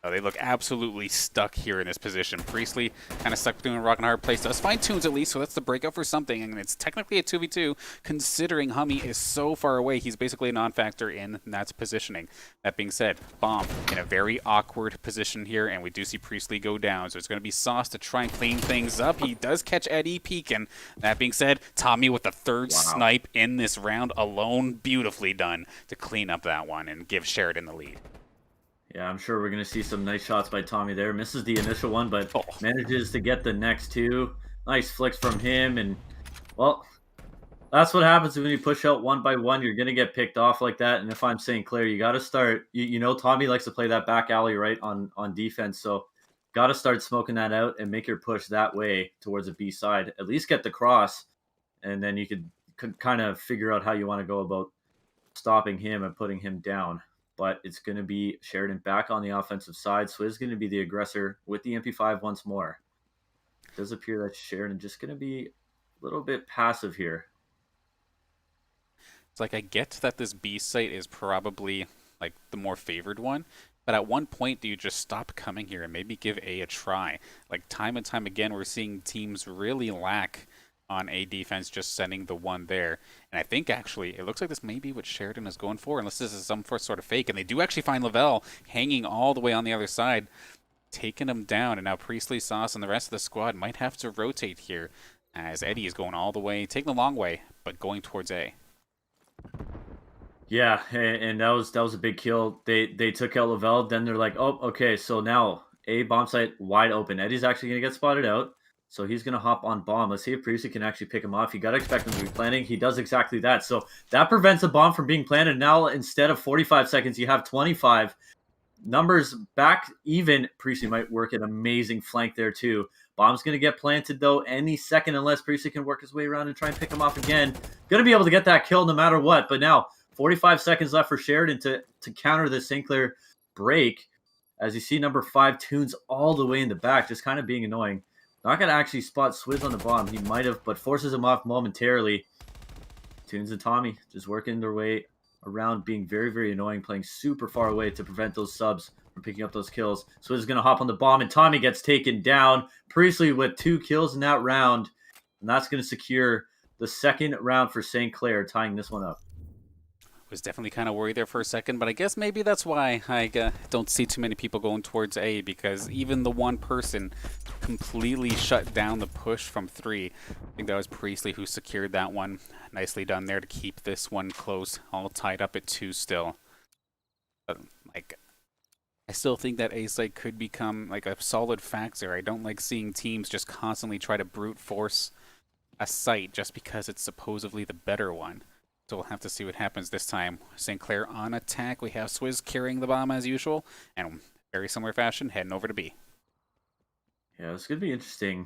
Oh, they look absolutely stuck here in this position. Priestley kind of stuck between a rock and a hard place. Does find Tunes at least, so that's the breakout for something. And it's technically a 2v2, considering Hummy is so far away. He's basically a non-factor in that's positioning. That being said, Bomb in a very awkward position here, and we do see Priestley go down. So it's going to be Sauce to try and clean things up. He does catch Eddie peeking. That being said, Tommy with the third snipe in this round alone. Beautifully done to clean up that one and give Sheridan the lead. Yeah, I'm sure we're going to see some nice shots by Tommy there. Misses the initial one, but manages to get the next 2. Nice flicks from him. And, well, that's what happens when you push out 1 by 1. You're going to get picked off like that. And if I'm St. Clair, you got to start. You know, Tommy likes to play that back alley right on defense. So, got to start smoking that out and make your push that way towards the B side. At least get the cross. And then you could kind of figure out how you want to go about stopping him and putting him down. But it's going to be Sheridan back on the offensive side. Swizz is going to be the aggressor with the MP5 once more. It does appear that Sheridan just going to be a little bit passive here. It's like I get that this B site is probably like the more favored one, But at one point, do you just stop coming here and maybe give A try? Like time and time again, we're seeing teams really lack on A defense, just sending the one there. And I think actually, it looks like this may be what Sheridan is going for, unless this is some sort of fake. And they do actually find Lavelle hanging all the way on the other side, taking him down. And now Priestley, Sauce, and the rest of the squad might have to rotate here, as Eddie is going all the way, taking the long way, but going towards A. Yeah, and that was a big kill. They took out Lavelle. Then they're like, oh, okay, so now A bomb site wide open. Eddie's actually gonna get spotted out, so he's gonna hop on bomb. Let's see if Priestley can actually pick him off. You gotta expect him to be planting. He does exactly that. So that prevents a bomb from being planted. Now instead of 45 seconds, you have 25. Numbers back even. Priestley might work an amazing flank there too. Bomb's gonna get planted though any second unless Priestley can work his way around and try and pick him off again. Gonna be able to get that kill no matter what. But now 45 seconds left for Sheridan to counter the St. Clair break. As you see, number 5 tunes all the way in the back, just kind of being annoying. Not going to actually spot Swizz on the bomb. He might have, but forces him off momentarily. Tunes and Tommy just working their way around, being very, very annoying, playing super far away to prevent those subs from picking up those kills. Swizz is going to hop on the bomb, and Tommy gets taken down. Priestley with 2 kills in that round, and that's going to secure the second round for St. Clair, tying this one up. Was definitely kind of worried there for a second, but I guess maybe that's why I don't see too many people going towards A, because even the one person completely shut down the push from 3. I think that was Priestley who secured that one. Nicely done there to keep this one close, all tied up at 2 still. But, like, I still think that A site could become like a solid factor. I don't like seeing teams just constantly try to brute force a site just because it's supposedly the better one. So we'll have to see what happens this time. St. Clair on attack. We have Swizz carrying the bomb as usual, and very similar fashion, heading over to B. Yeah, it's going to be interesting,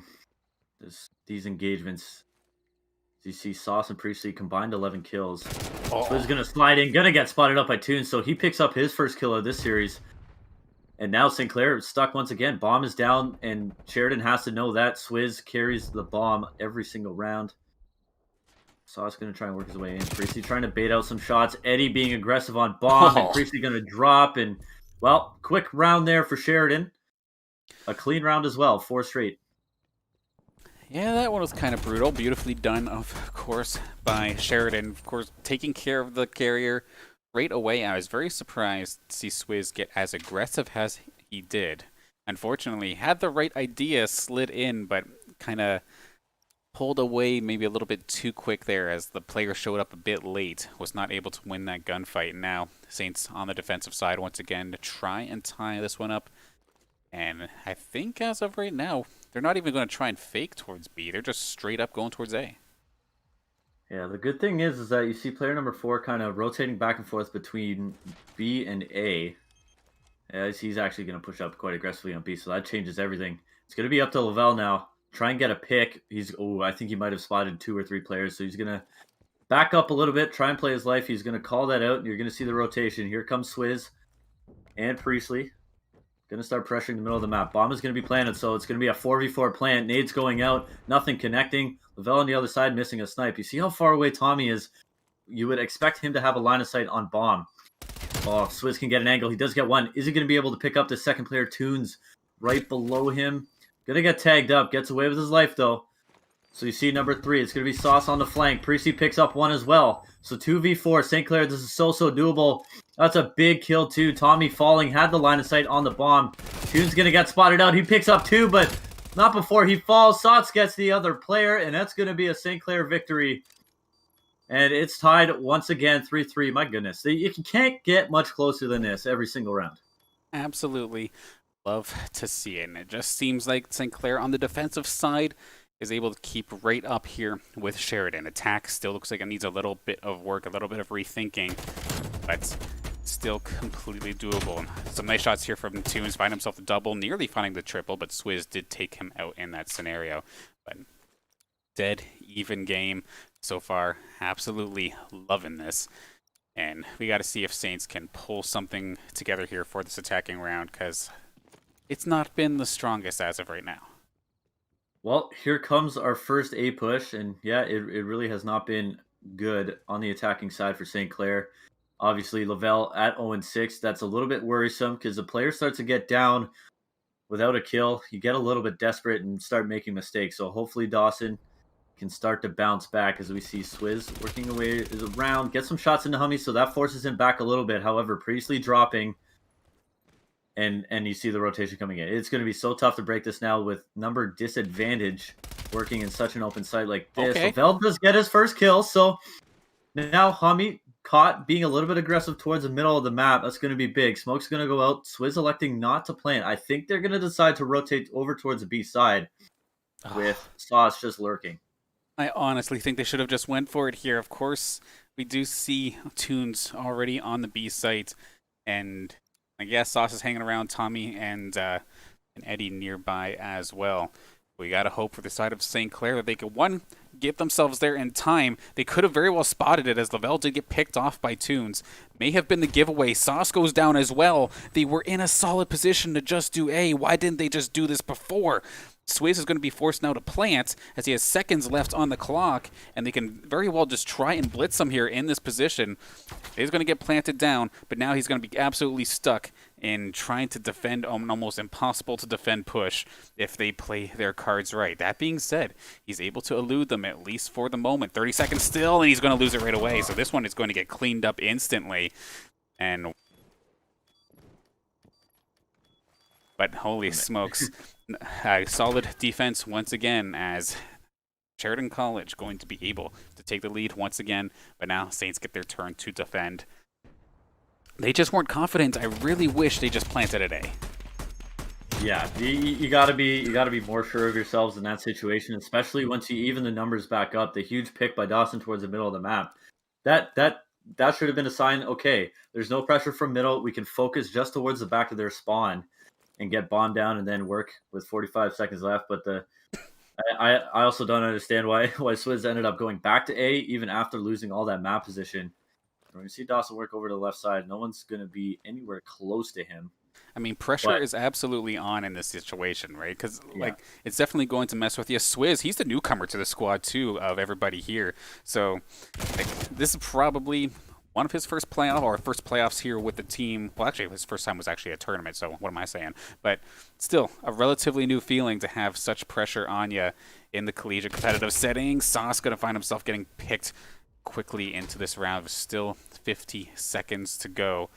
these engagements. As you see, Sauce and Priestley combined 11 kills. Swizz is going to slide in, going to get spotted up by Toon, so he picks up his first kill of this series. And now St. Clair is stuck once again. Bomb is down, and Sheridan has to know that Swizz carries the bomb every single round. Sauce going to try and work his way in. Priestley trying to bait out some shots. Eddie being aggressive on bomb, and Priestley going to drop. And, well, quick round there for Sheridan. A clean round as well, 4 straight. Yeah, that one was kind of brutal. Beautifully done, of course, by Sheridan. Of course, taking care of the carrier right away. I was very surprised to see Swizz get as aggressive as he did. Unfortunately, had the right idea, slid in, but kind of pulled away maybe a little bit too quick there as the player showed up a bit late, was not able to win that gunfight. Now, Saints on the defensive side once again to try and tie this one up. And I think as of right now, they're not even going to try and fake towards B. They're just straight up going towards A. Yeah, the good thing is that you see player number 4 kind of rotating back and forth between B and A. As he's actually going to push up quite aggressively on B, so that changes everything. It's going to be up to Lavelle now. Try and get a pick. I think he might have spotted 2 or 3 players, so he's going to back up a little bit, try and play his life. He's going to call that out, and you're going to see the rotation. Here comes Swizz and Priestley. Going to start pressuring the middle of the map. Bomb is going to be planted, so it's going to be a 4v4 plant. Nades going out, nothing connecting. Lavelle on the other side missing a snipe. You see how far away Tommy is? You would expect him to have a line of sight on bomb. Oh, Swizz can get an angle. He does get one. Is he going to be able to pick up the second player Tunes right below him? Going to get tagged up. Gets away with his life, though. So you see number 3. It's going to be Sauce on the flank. Priestley picks up one as well. So 2v4. St. Clair, this is so doable. That's a big kill, too. Tommy falling. Had the line of sight on the bomb. Tune's going to get spotted out. He picks up 2, but not before he falls. Sauce gets the other player, and that's going to be a St. Clair victory. And it's tied once again, 3-3. My goodness. You can't get much closer than this every single round. Absolutely love to see it. And it just seems like St. Clair on the defensive side is able to keep right up here with Sheridan. Attack still looks like it needs a little bit of work, a little bit of rethinking, but still completely doable. Some nice shots here from Tunes. Find himself the double, nearly finding the triple, but Swizz did take him out in that scenario. But dead even game so far. Absolutely loving this. And we got to see if Saints can pull something together here for this attacking round, because it's not been the strongest as of right now. Well, here comes our first A push, and yeah, it really has not been good on the attacking side for St. Clair. Obviously, Lavelle at 0-6. That's a little bit worrisome because the player starts to get down without a kill. You get a little bit desperate and start making mistakes. So hopefully Dawson can start to bounce back as we see Swizz working away around, get some shots into Hummy, so that forces him back a little bit. However, Priestley dropping, and you see the rotation coming in. It's going to be so tough to break this now with number disadvantage working in such an open site like this. Okay. Lavelle does get his first kill, so now Hummy caught being a little bit aggressive towards the middle of the map. That's going to be big. Smoke's going to go out. Swizz electing not to plant. I think they're going to decide to rotate over towards the B side with Sauce just lurking. I honestly think they should have just went for it here. Of course, we do see Tunes already on the B site, and I guess Sauce is hanging around Tommy and Eddie nearby as well. We gotta hope for the side of St. Clair that they could, one, get themselves there in time. They could have very well spotted it as Lavelle did get picked off by Tunes. May have been the giveaway. Sauce goes down as well. They were in a solid position to just do A. Why didn't they just do this before? Swizz is going to be forced now to plant as he has seconds left on the clock, and they can very well just try and blitz him here in this position. He's going to get planted down, but now he's going to be absolutely stuck in trying to defend an almost impossible to defend push if they play their cards right. That being said, he's able to elude them at least for the moment. 30 seconds still, and he's going to lose it right away. So this one is going to get cleaned up instantly. But holy smokes, solid defense once again as Sheridan College going to be able to take the lead once again. But now Saints get their turn to defend. They just weren't confident. I really wish they just planted it A. Yeah, you gotta be more sure of yourselves in that situation, especially once you even the numbers back up. The huge pick by Dawson towards the middle of the map. That should have been a sign. Okay, there's no pressure from middle. We can focus just towards the back of their spawn and get Bond down and then work with 45 seconds left. But I also don't understand why Swizz ended up going back to A even after losing all that map position. When we see Dawson work over to the left side, no one's going to be anywhere close to him. I mean, pressure is absolutely on in this situation, right? Because it's definitely going to mess with you. Swizz, he's the newcomer to the squad too of everybody here. So this is probably one of his first playoffs here with the team. Well, actually, his first time was actually a tournament, so what am I saying? But still, a relatively new feeling to have such pressure on you in the collegiate competitive setting. Sauce going to find himself getting picked quickly into this round with still 50 seconds to go.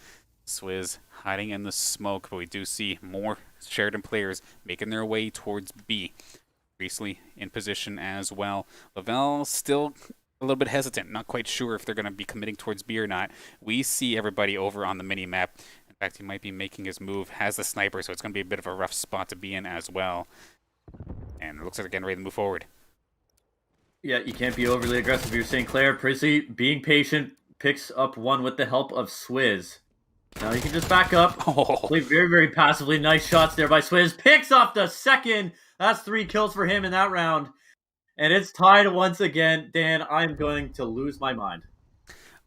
Swizz hiding in the smoke, but we do see more Sheridan players making their way towards B. Priestley in position as well. Lavelle still a little bit hesitant, not quite sure if they're going to be committing towards B or not. We see everybody over on the mini-map. In fact, he might be making his move, has the sniper, so it's going to be a bit of a rough spot to be in as well. And it looks like they're getting ready to move forward. Yeah, you can't be overly aggressive. You're saying Clair. Priestley, being patient, picks up one with the help of Swizz. Now you can just back up. Play very, very passively. Nice shots there by Swizz. Picks off the second. That's 3 kills for him in that round. And it's tied once again. Dan, I'm going to lose my mind.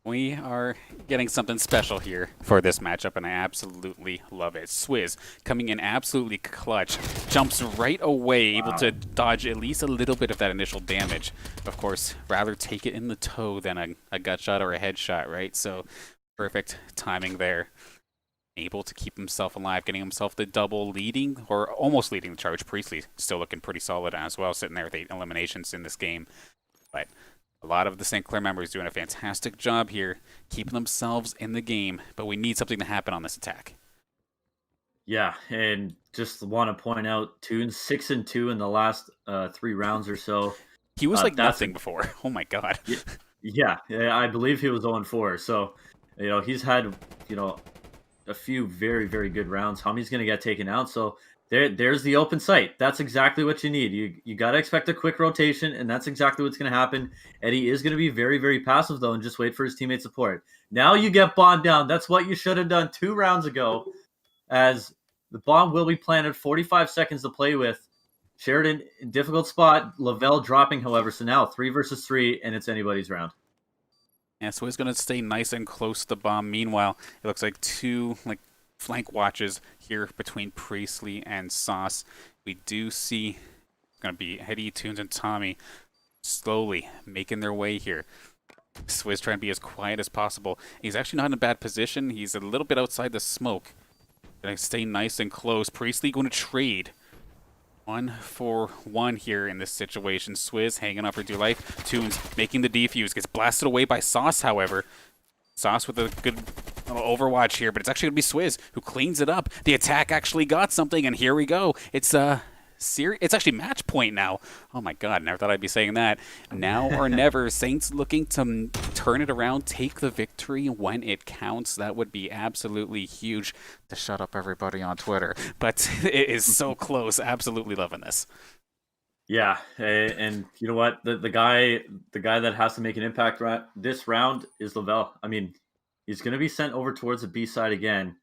We are getting something special here for this matchup, and I absolutely love it. Swizz coming in absolutely clutch, jumps right away, able to dodge at least a little bit of that initial damage. Of course, rather take it in the toe than a gut shot or a headshot, right? So perfect timing there. Able to keep himself alive, getting himself the double leading, or almost leading the charge. Priestley still looking pretty solid as well, sitting there with 8 eliminations in this game. But a lot of the St. Clair members doing a fantastic job here, keeping themselves in the game, but we need something to happen on this attack. Yeah, and just want to point out, Tunes 6-2 in the last 3 rounds or so. He was like nothing before. Oh my god. Yeah, I believe he was 0-4. So, he's had, a few very, very good rounds. Hummy's going to get taken out. So there's the open site. That's exactly what you need. You got to expect a quick rotation, and that's exactly what's going to happen. Eddie is going to be very, very passive, though, and just wait for his teammate support. Now you get Bond down. That's what you should have done 2 rounds ago, as the bomb will be planted. 45 seconds to play with. Sheridan, difficult spot. Lavelle dropping, however. So now 3 versus 3, and it's anybody's round. Yeah, so he's going to stay nice and close to the bomb. Meanwhile, it looks like 2 flank watches here between Priestley and Sauce. We do see it's going to be Eddie, Tunes, and Tommy slowly making their way here. Swizz trying to be as quiet as possible. He's actually not in a bad position. He's a little bit outside the smoke. Gonna stay nice and close. Priestley going to trade. 1-for-1 here in this situation. Swizz hanging on for dear life. Tunes making the defuse. Gets blasted away by Sauce, however. Sauce with a good little overwatch here, but it's actually going to be Swizz who cleans it up. The attack actually got something, and here we go. It's it's actually match point now. Oh my god, never thought I'd be saying that. Now or never, Saints looking to turn it around, take the victory when it counts. That would be absolutely huge to shut up everybody on Twitter. But it is so close. Absolutely loving this. Yeah, and you know what? The guy that has to make an impact this round is Lavelle. I mean, he's going to be sent over towards the B side again,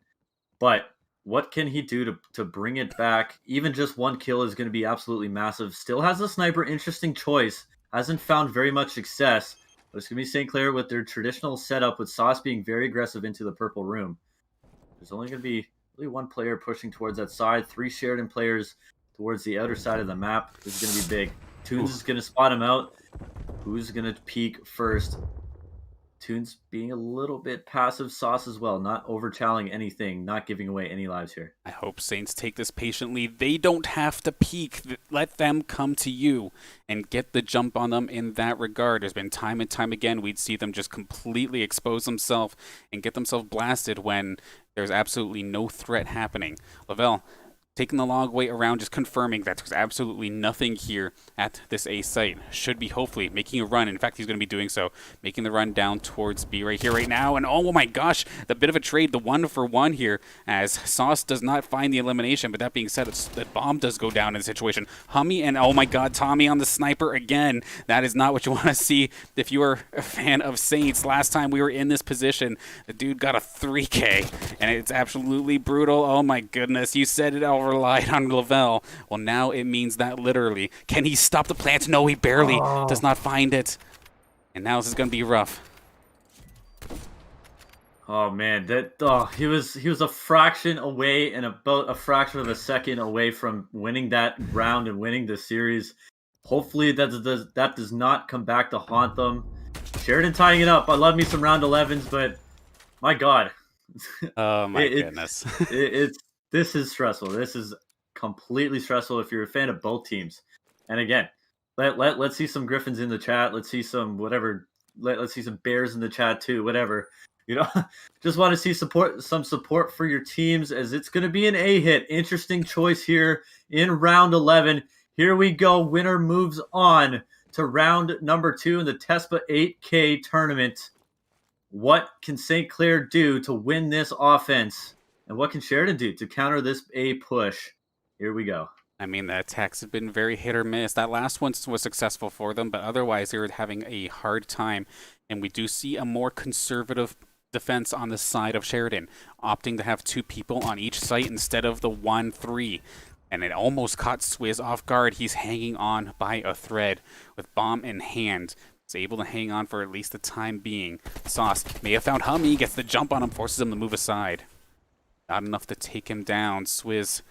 but what can he do to bring it back? Even just one kill is going to be absolutely massive. Still has a sniper, interesting choice. Hasn't found very much success. But it's going to be St. Clair with their traditional setup with Sauce being very aggressive into the purple room. There's only going to be really one player pushing towards that side. 3 Sheridan players towards the outer side of the map. This is going to be big. Tunes is going to spot him out. Who's going to peek first? Tunes being a little bit passive. Sauce as well, not overchalling anything, not giving away any lives here. I hope Saints take this patiently. They don't have to peek. Let them come to you and get the jump on them in that regard. There's been time and time again we'd see them just completely expose themselves and get themselves blasted when there's absolutely no threat happening. Lavelle taking the long way around, just confirming that there's absolutely nothing here at this A site. Should be hopefully making a run. In fact, he's going to be doing so, making the run down towards B right here, right now. And oh my gosh, the bit of a trade, the 1-for-1 here, as Sauce does not find the elimination. But that being said, that bomb does go down in the situation. Hummy and oh my god, Tommy on the sniper again. That is not what you want to see if you are a fan of Saints. Last time we were in this position, the dude got a 3K, and it's absolutely brutal. Oh my goodness, you said it all. Relied on Lavelle. Well, now it means that literally. Can he stop the plant? No, he barely does not find it. And now this is going to be rough. Oh man, he was a fraction away and about a fraction of a second away from winning that round and winning the series. Hopefully that does not come back to haunt them. Sheridan tying it up. I love me some round 11s, but my god. Oh my goodness. This is stressful. This is completely stressful if you're a fan of both teams. And again, let's see some Griffins in the chat. Let's see some whatever. Let's see some Bears in the chat too. Whatever. You know, just want to see some support for your teams as it's going to be an A hit. Interesting choice here in round 11. Here we go. Winner moves on to round number 2 in the TESPA 8K tournament. What can St. Clair do to win this offense? And what can Sheridan do to counter this A push? Here we go. I mean, the attacks have been very hit or miss. That last one was successful for them, but otherwise they were having a hard time. And we do see a more conservative defense on the side of Sheridan, opting to have 2 people on each site instead of the 1-3. And it almost caught Swizz off guard. He's hanging on by a thread with bomb in hand. He's able to hang on for at least the time being. Sauce may have found Hummy, gets the jump on him, forces him to move aside. Not enough to take him down. Swizz,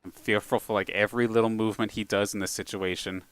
I'm fearful for like every little movement he does in this situation.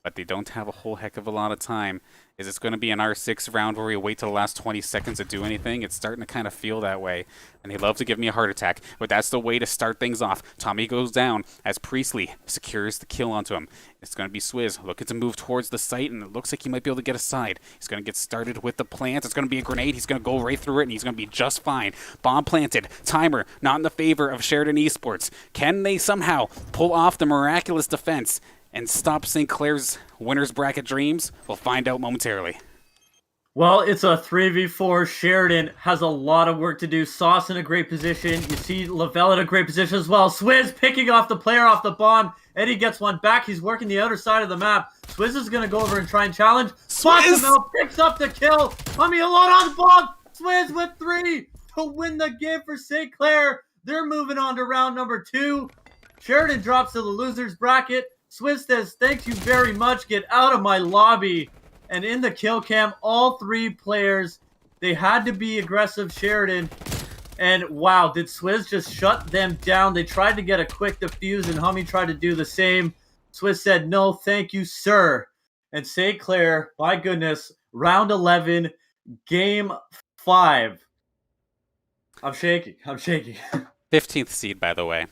But they don't have a whole heck of a lot of time. Is this going to be an R6 round where we wait till the last 20 seconds to do anything? It's starting to kind of feel that way. And he'd love to give me a heart attack, but that's the way to start things off. Tommy goes down as Priestley secures the kill onto him. It's going to be Swizz looking to move towards the site, and it looks like he might be able to get a side. He's going to get started with the plant. It's going to be a grenade. He's going to go right through it, and he's going to be just fine. Bomb planted. Timer not in the favor of Sheridan Esports. Can they somehow pull off the miraculous defense and stop St. Clair's winner's bracket dreams? We'll find out momentarily. Well, it's a 3v4. Sheridan has a lot of work to do. Sauce in a great position. You see Lavelle in a great position as well. Swizz picking off the player off the bomb. Eddie gets one back. He's working the outer side of the map. Swizz is going to go over and try and challenge. Spots him out, picks up the kill. Hummy alone on the bomb. Swizz with 3 to win the game for St. Clair. They're moving on to round number 2. Sheridan drops to the loser's bracket. Swizz says, thank you very much. Get out of my lobby. And in the kill cam, all 3 players, they had to be aggressive Sheridan. And wow, did Swizz just shut them down? They tried to get a quick defuse, and Hummy tried to do the same. Swizz said, no, thank you, sir. And St. Clair, my goodness, round 11, Game 5. I'm shaking. I'm shaking. 15th seed, by the way.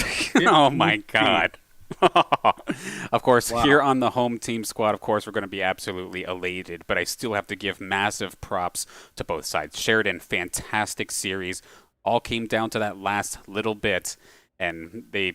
Oh 15th my seed. god. Of course, here Wow. on the home team squad, of course, we're going to be absolutely elated, but I still have to give massive props to both sides. Sheridan, fantastic series. All came down to that last little bit, and they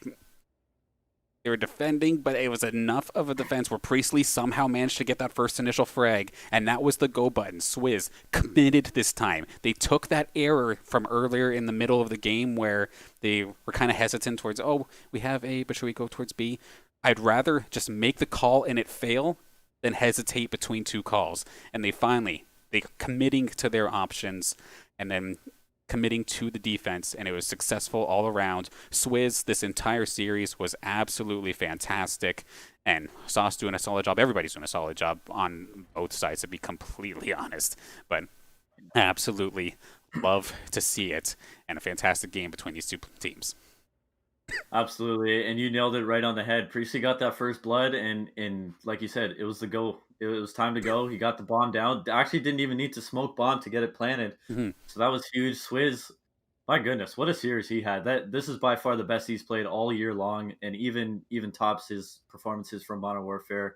were defending, but it was enough of a defense where Priestley somehow managed to get that first initial frag, and that was the go button. Swizz committed this time. They took that error from earlier in the middle of the game where they were kind of hesitant towards, oh, we have A, but should we go towards B? I'd rather just make the call and it fail than hesitate between two calls. And they committing to their options and then committing to the defense, and it was successful all around. Swizz, this entire series was absolutely fantastic, and Sauce doing a solid job. Everybody's doing a solid job on both sides, to be completely honest. But absolutely love to see it, and a fantastic game between these two teams. Absolutely, and you nailed it right on the head. Priestley got that first blood, and like you said, it was the go. It was time to go. He got the bomb down. Actually, didn't even need to smoke bomb to get it planted. Mm-hmm. So that was huge. Swizz, my goodness, what a series he had. That this is by far the best he's played all year long, and even tops his performances from Modern Warfare.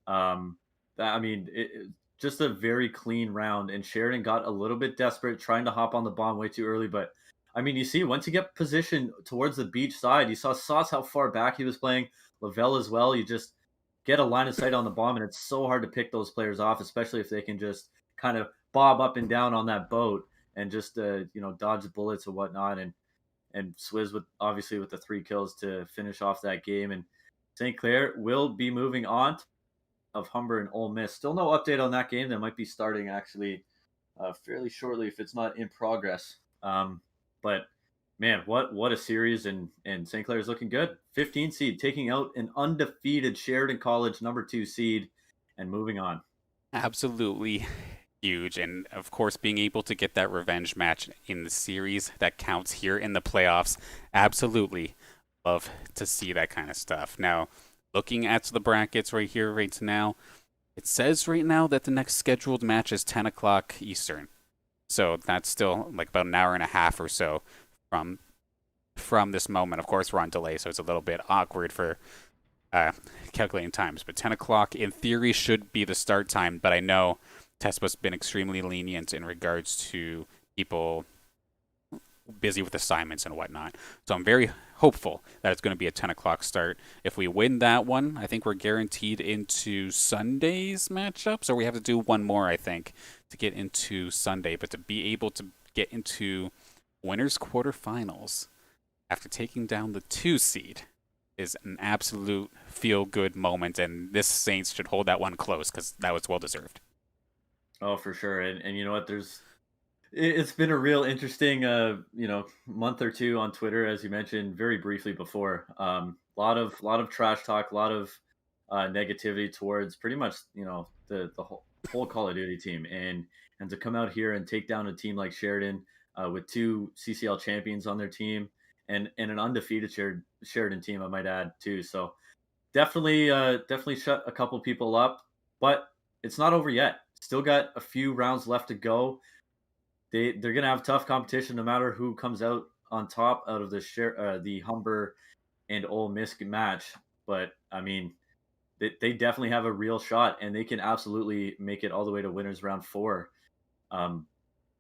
Um, I mean, just a very clean round. And Sheridan got a little bit desperate, trying to hop on the bomb way too early. But I mean, you see, once you get positioned towards the beach side, you saw Sauce how far back he was playing. Lavelle as well. You just get a line of sight on the bomb, and it's so hard to pick those players off, especially if they can just kind of bob up and down on that boat and just dodge bullets and whatnot. And Swizz with obviously with the 3 kills to finish off that game. And St. Clair will be moving on of Humber and Ole Miss. Still no update on that game. That might be starting actually fairly shortly if it's not in progress. But man, what a series! And St. Clair is looking good. 15 seed taking out an undefeated Sheridan College #2 seed and moving on. Absolutely huge, and of course being able to get that revenge match in the series that counts here in the playoffs, absolutely love to see that kind of stuff. Now, looking at the brackets right here right now, it says right now that the next scheduled match is 10 o'clock Eastern, so that's still like about an hour and a half or so from this moment. Of course, we're on delay, so it's a little bit awkward for calculating times, but 10 o'clock in theory should be the start time. But I know TESPA's been extremely lenient in regards to people busy with assignments and whatnot. So I'm very hopeful that it's going to be a 10 o'clock start. If we win that one, I think we're guaranteed into Sunday's matchups, or we have to do one more, I think, to get into Sunday. But to be able to get into winners quarterfinals after taking down the 2 seed is an absolute feel-good moment, and this Saints should hold that one close because that was well-deserved. Oh, for sure. And you know what? It's been a real interesting month or two on Twitter, as you mentioned very briefly before. Lot of trash talk, a lot of negativity towards pretty much the whole Call of Duty team, and to come out here and take down a team like Sheridan with 2 CCL champions on their team and an undefeated Sheridan team, I might add too. So definitely shut a couple people up, but it's not over yet. Still got a few rounds left to go. They're gonna have tough competition no matter who comes out on top out of the Humber and Ole Miss match. But I mean, they definitely have a real shot, and they can absolutely make it all the way to winners round 4,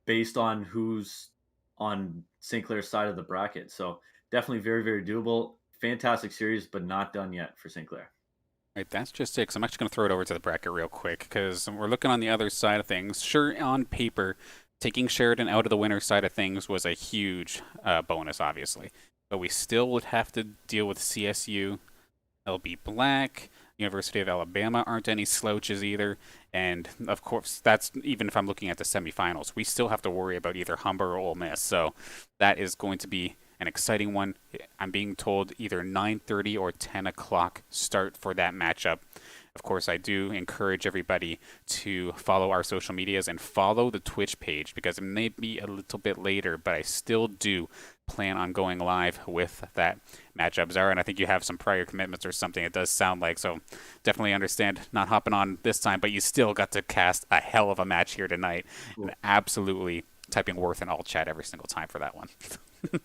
based on who's on St. Clair's side of the bracket. So definitely very very doable. Fantastic series, but not done yet for St. Clair. Right, that's just it. 'Cause I'm actually going to throw it over to the bracket real quick because we're looking on the other side of things. Sure, on paper, taking Sheridan out of the winner side of things was a huge bonus, obviously. But we still would have to deal with CSU, LB Black, University of Alabama aren't any slouches either. And of course, that's even if I'm looking at the semifinals, we still have to worry about either Humber or Ole Miss. So that is going to be an exciting one. I'm being told either 9:30 or 10 o'clock start for that matchup. Of course, I do encourage everybody to follow our social medias and follow the Twitch page because it may be a little bit later, but I still do plan on going live with that matchup. Zara, and I think you have some prior commitments or something, it does sound like, so definitely understand not hopping on this time, but you still got to cast a hell of a match here tonight. And Cool. absolutely typing worth in all chat every single time for that one.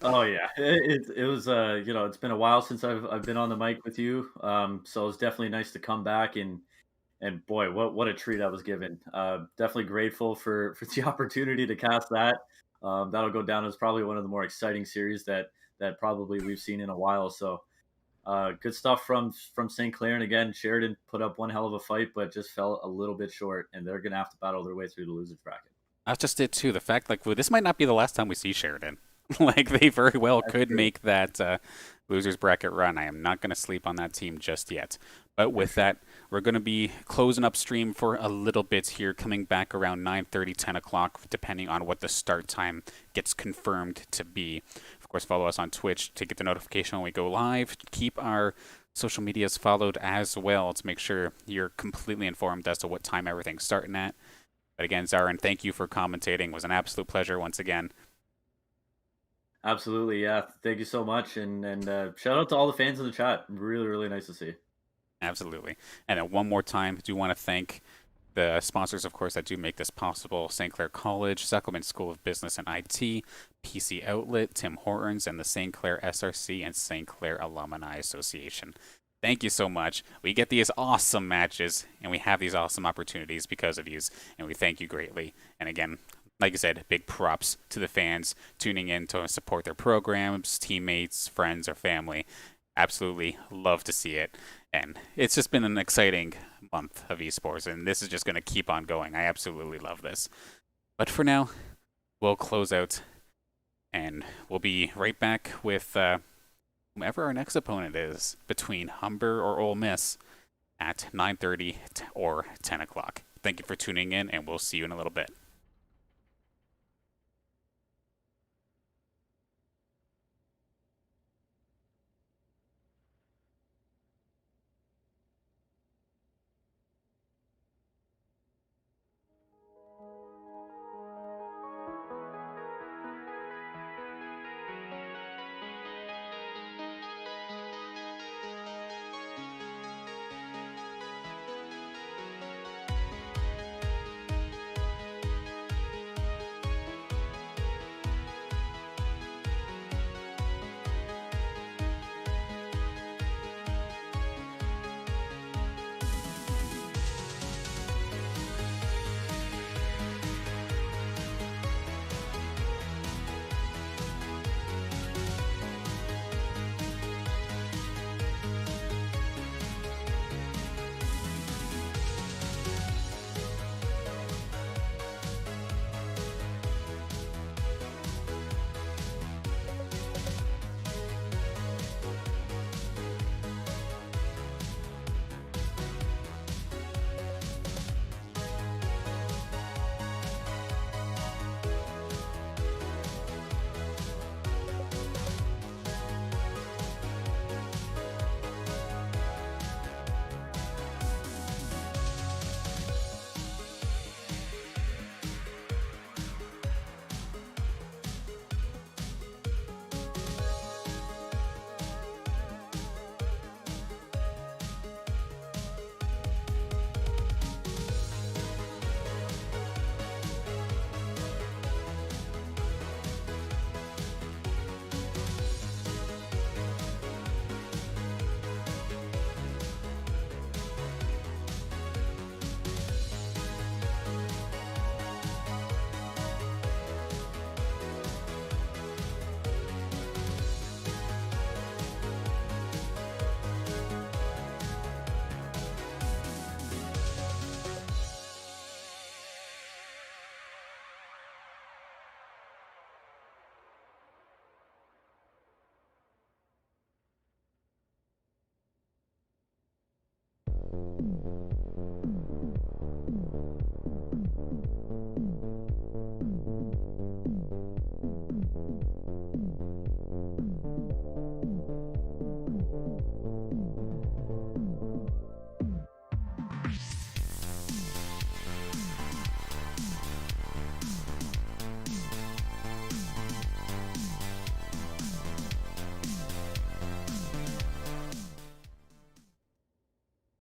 Oh yeah, it was it's been a while since I've been on the mic with you, so it was definitely nice to come back and boy, what a treat I was given. Definitely grateful for the opportunity to cast that. That'll go down as probably one of the more exciting series that probably we've seen in a while. So good stuff from St. Clair, and again, Sheridan put up one hell of a fight, but just fell a little bit short, and they're gonna have to battle their way through the losers bracket. That's just it too. The fact, like, well, this might not be the last time we see Sheridan. Like, they very well That's could true. make that losers bracket run. I am not going to sleep on that team just yet. But For with sure. that, we're going to be closing up stream for a little bit here, coming back around 9:30, 10 o'clock, depending on what the start time gets confirmed to be. Of course, follow us on Twitch to get the notification when we go live. Keep our social medias followed as well to make sure you're completely informed as to what time everything's starting at. But again, Zarin, thank you for commentating. It was an absolute pleasure once again. Absolutely, yeah. Thank you so much, and shout out to all the fans in the chat. Really, really nice to see. Absolutely. And then one more time, I do want to thank the sponsors, of course, that do make this possible: St. Clair College, Suckleman School of Business and IT, PC Outlet, Tim Hortons, and the St. Clair SRC and St. Clair Alumni Association. Thank you so much. We get these awesome matches and we have these awesome opportunities because of you, and we thank you greatly. And again, like I said, big props to the fans tuning in to support their programs, teammates, friends, or family. Absolutely love to see it. And it's just been an exciting month of esports, and this is just going to keep on going. I absolutely love this. But for now, we'll close out, and we'll be right back with whomever our next opponent is between Humber or Ole Miss at 9:30 or 10 o'clock. Thank you for tuning in, and we'll see you in a little bit.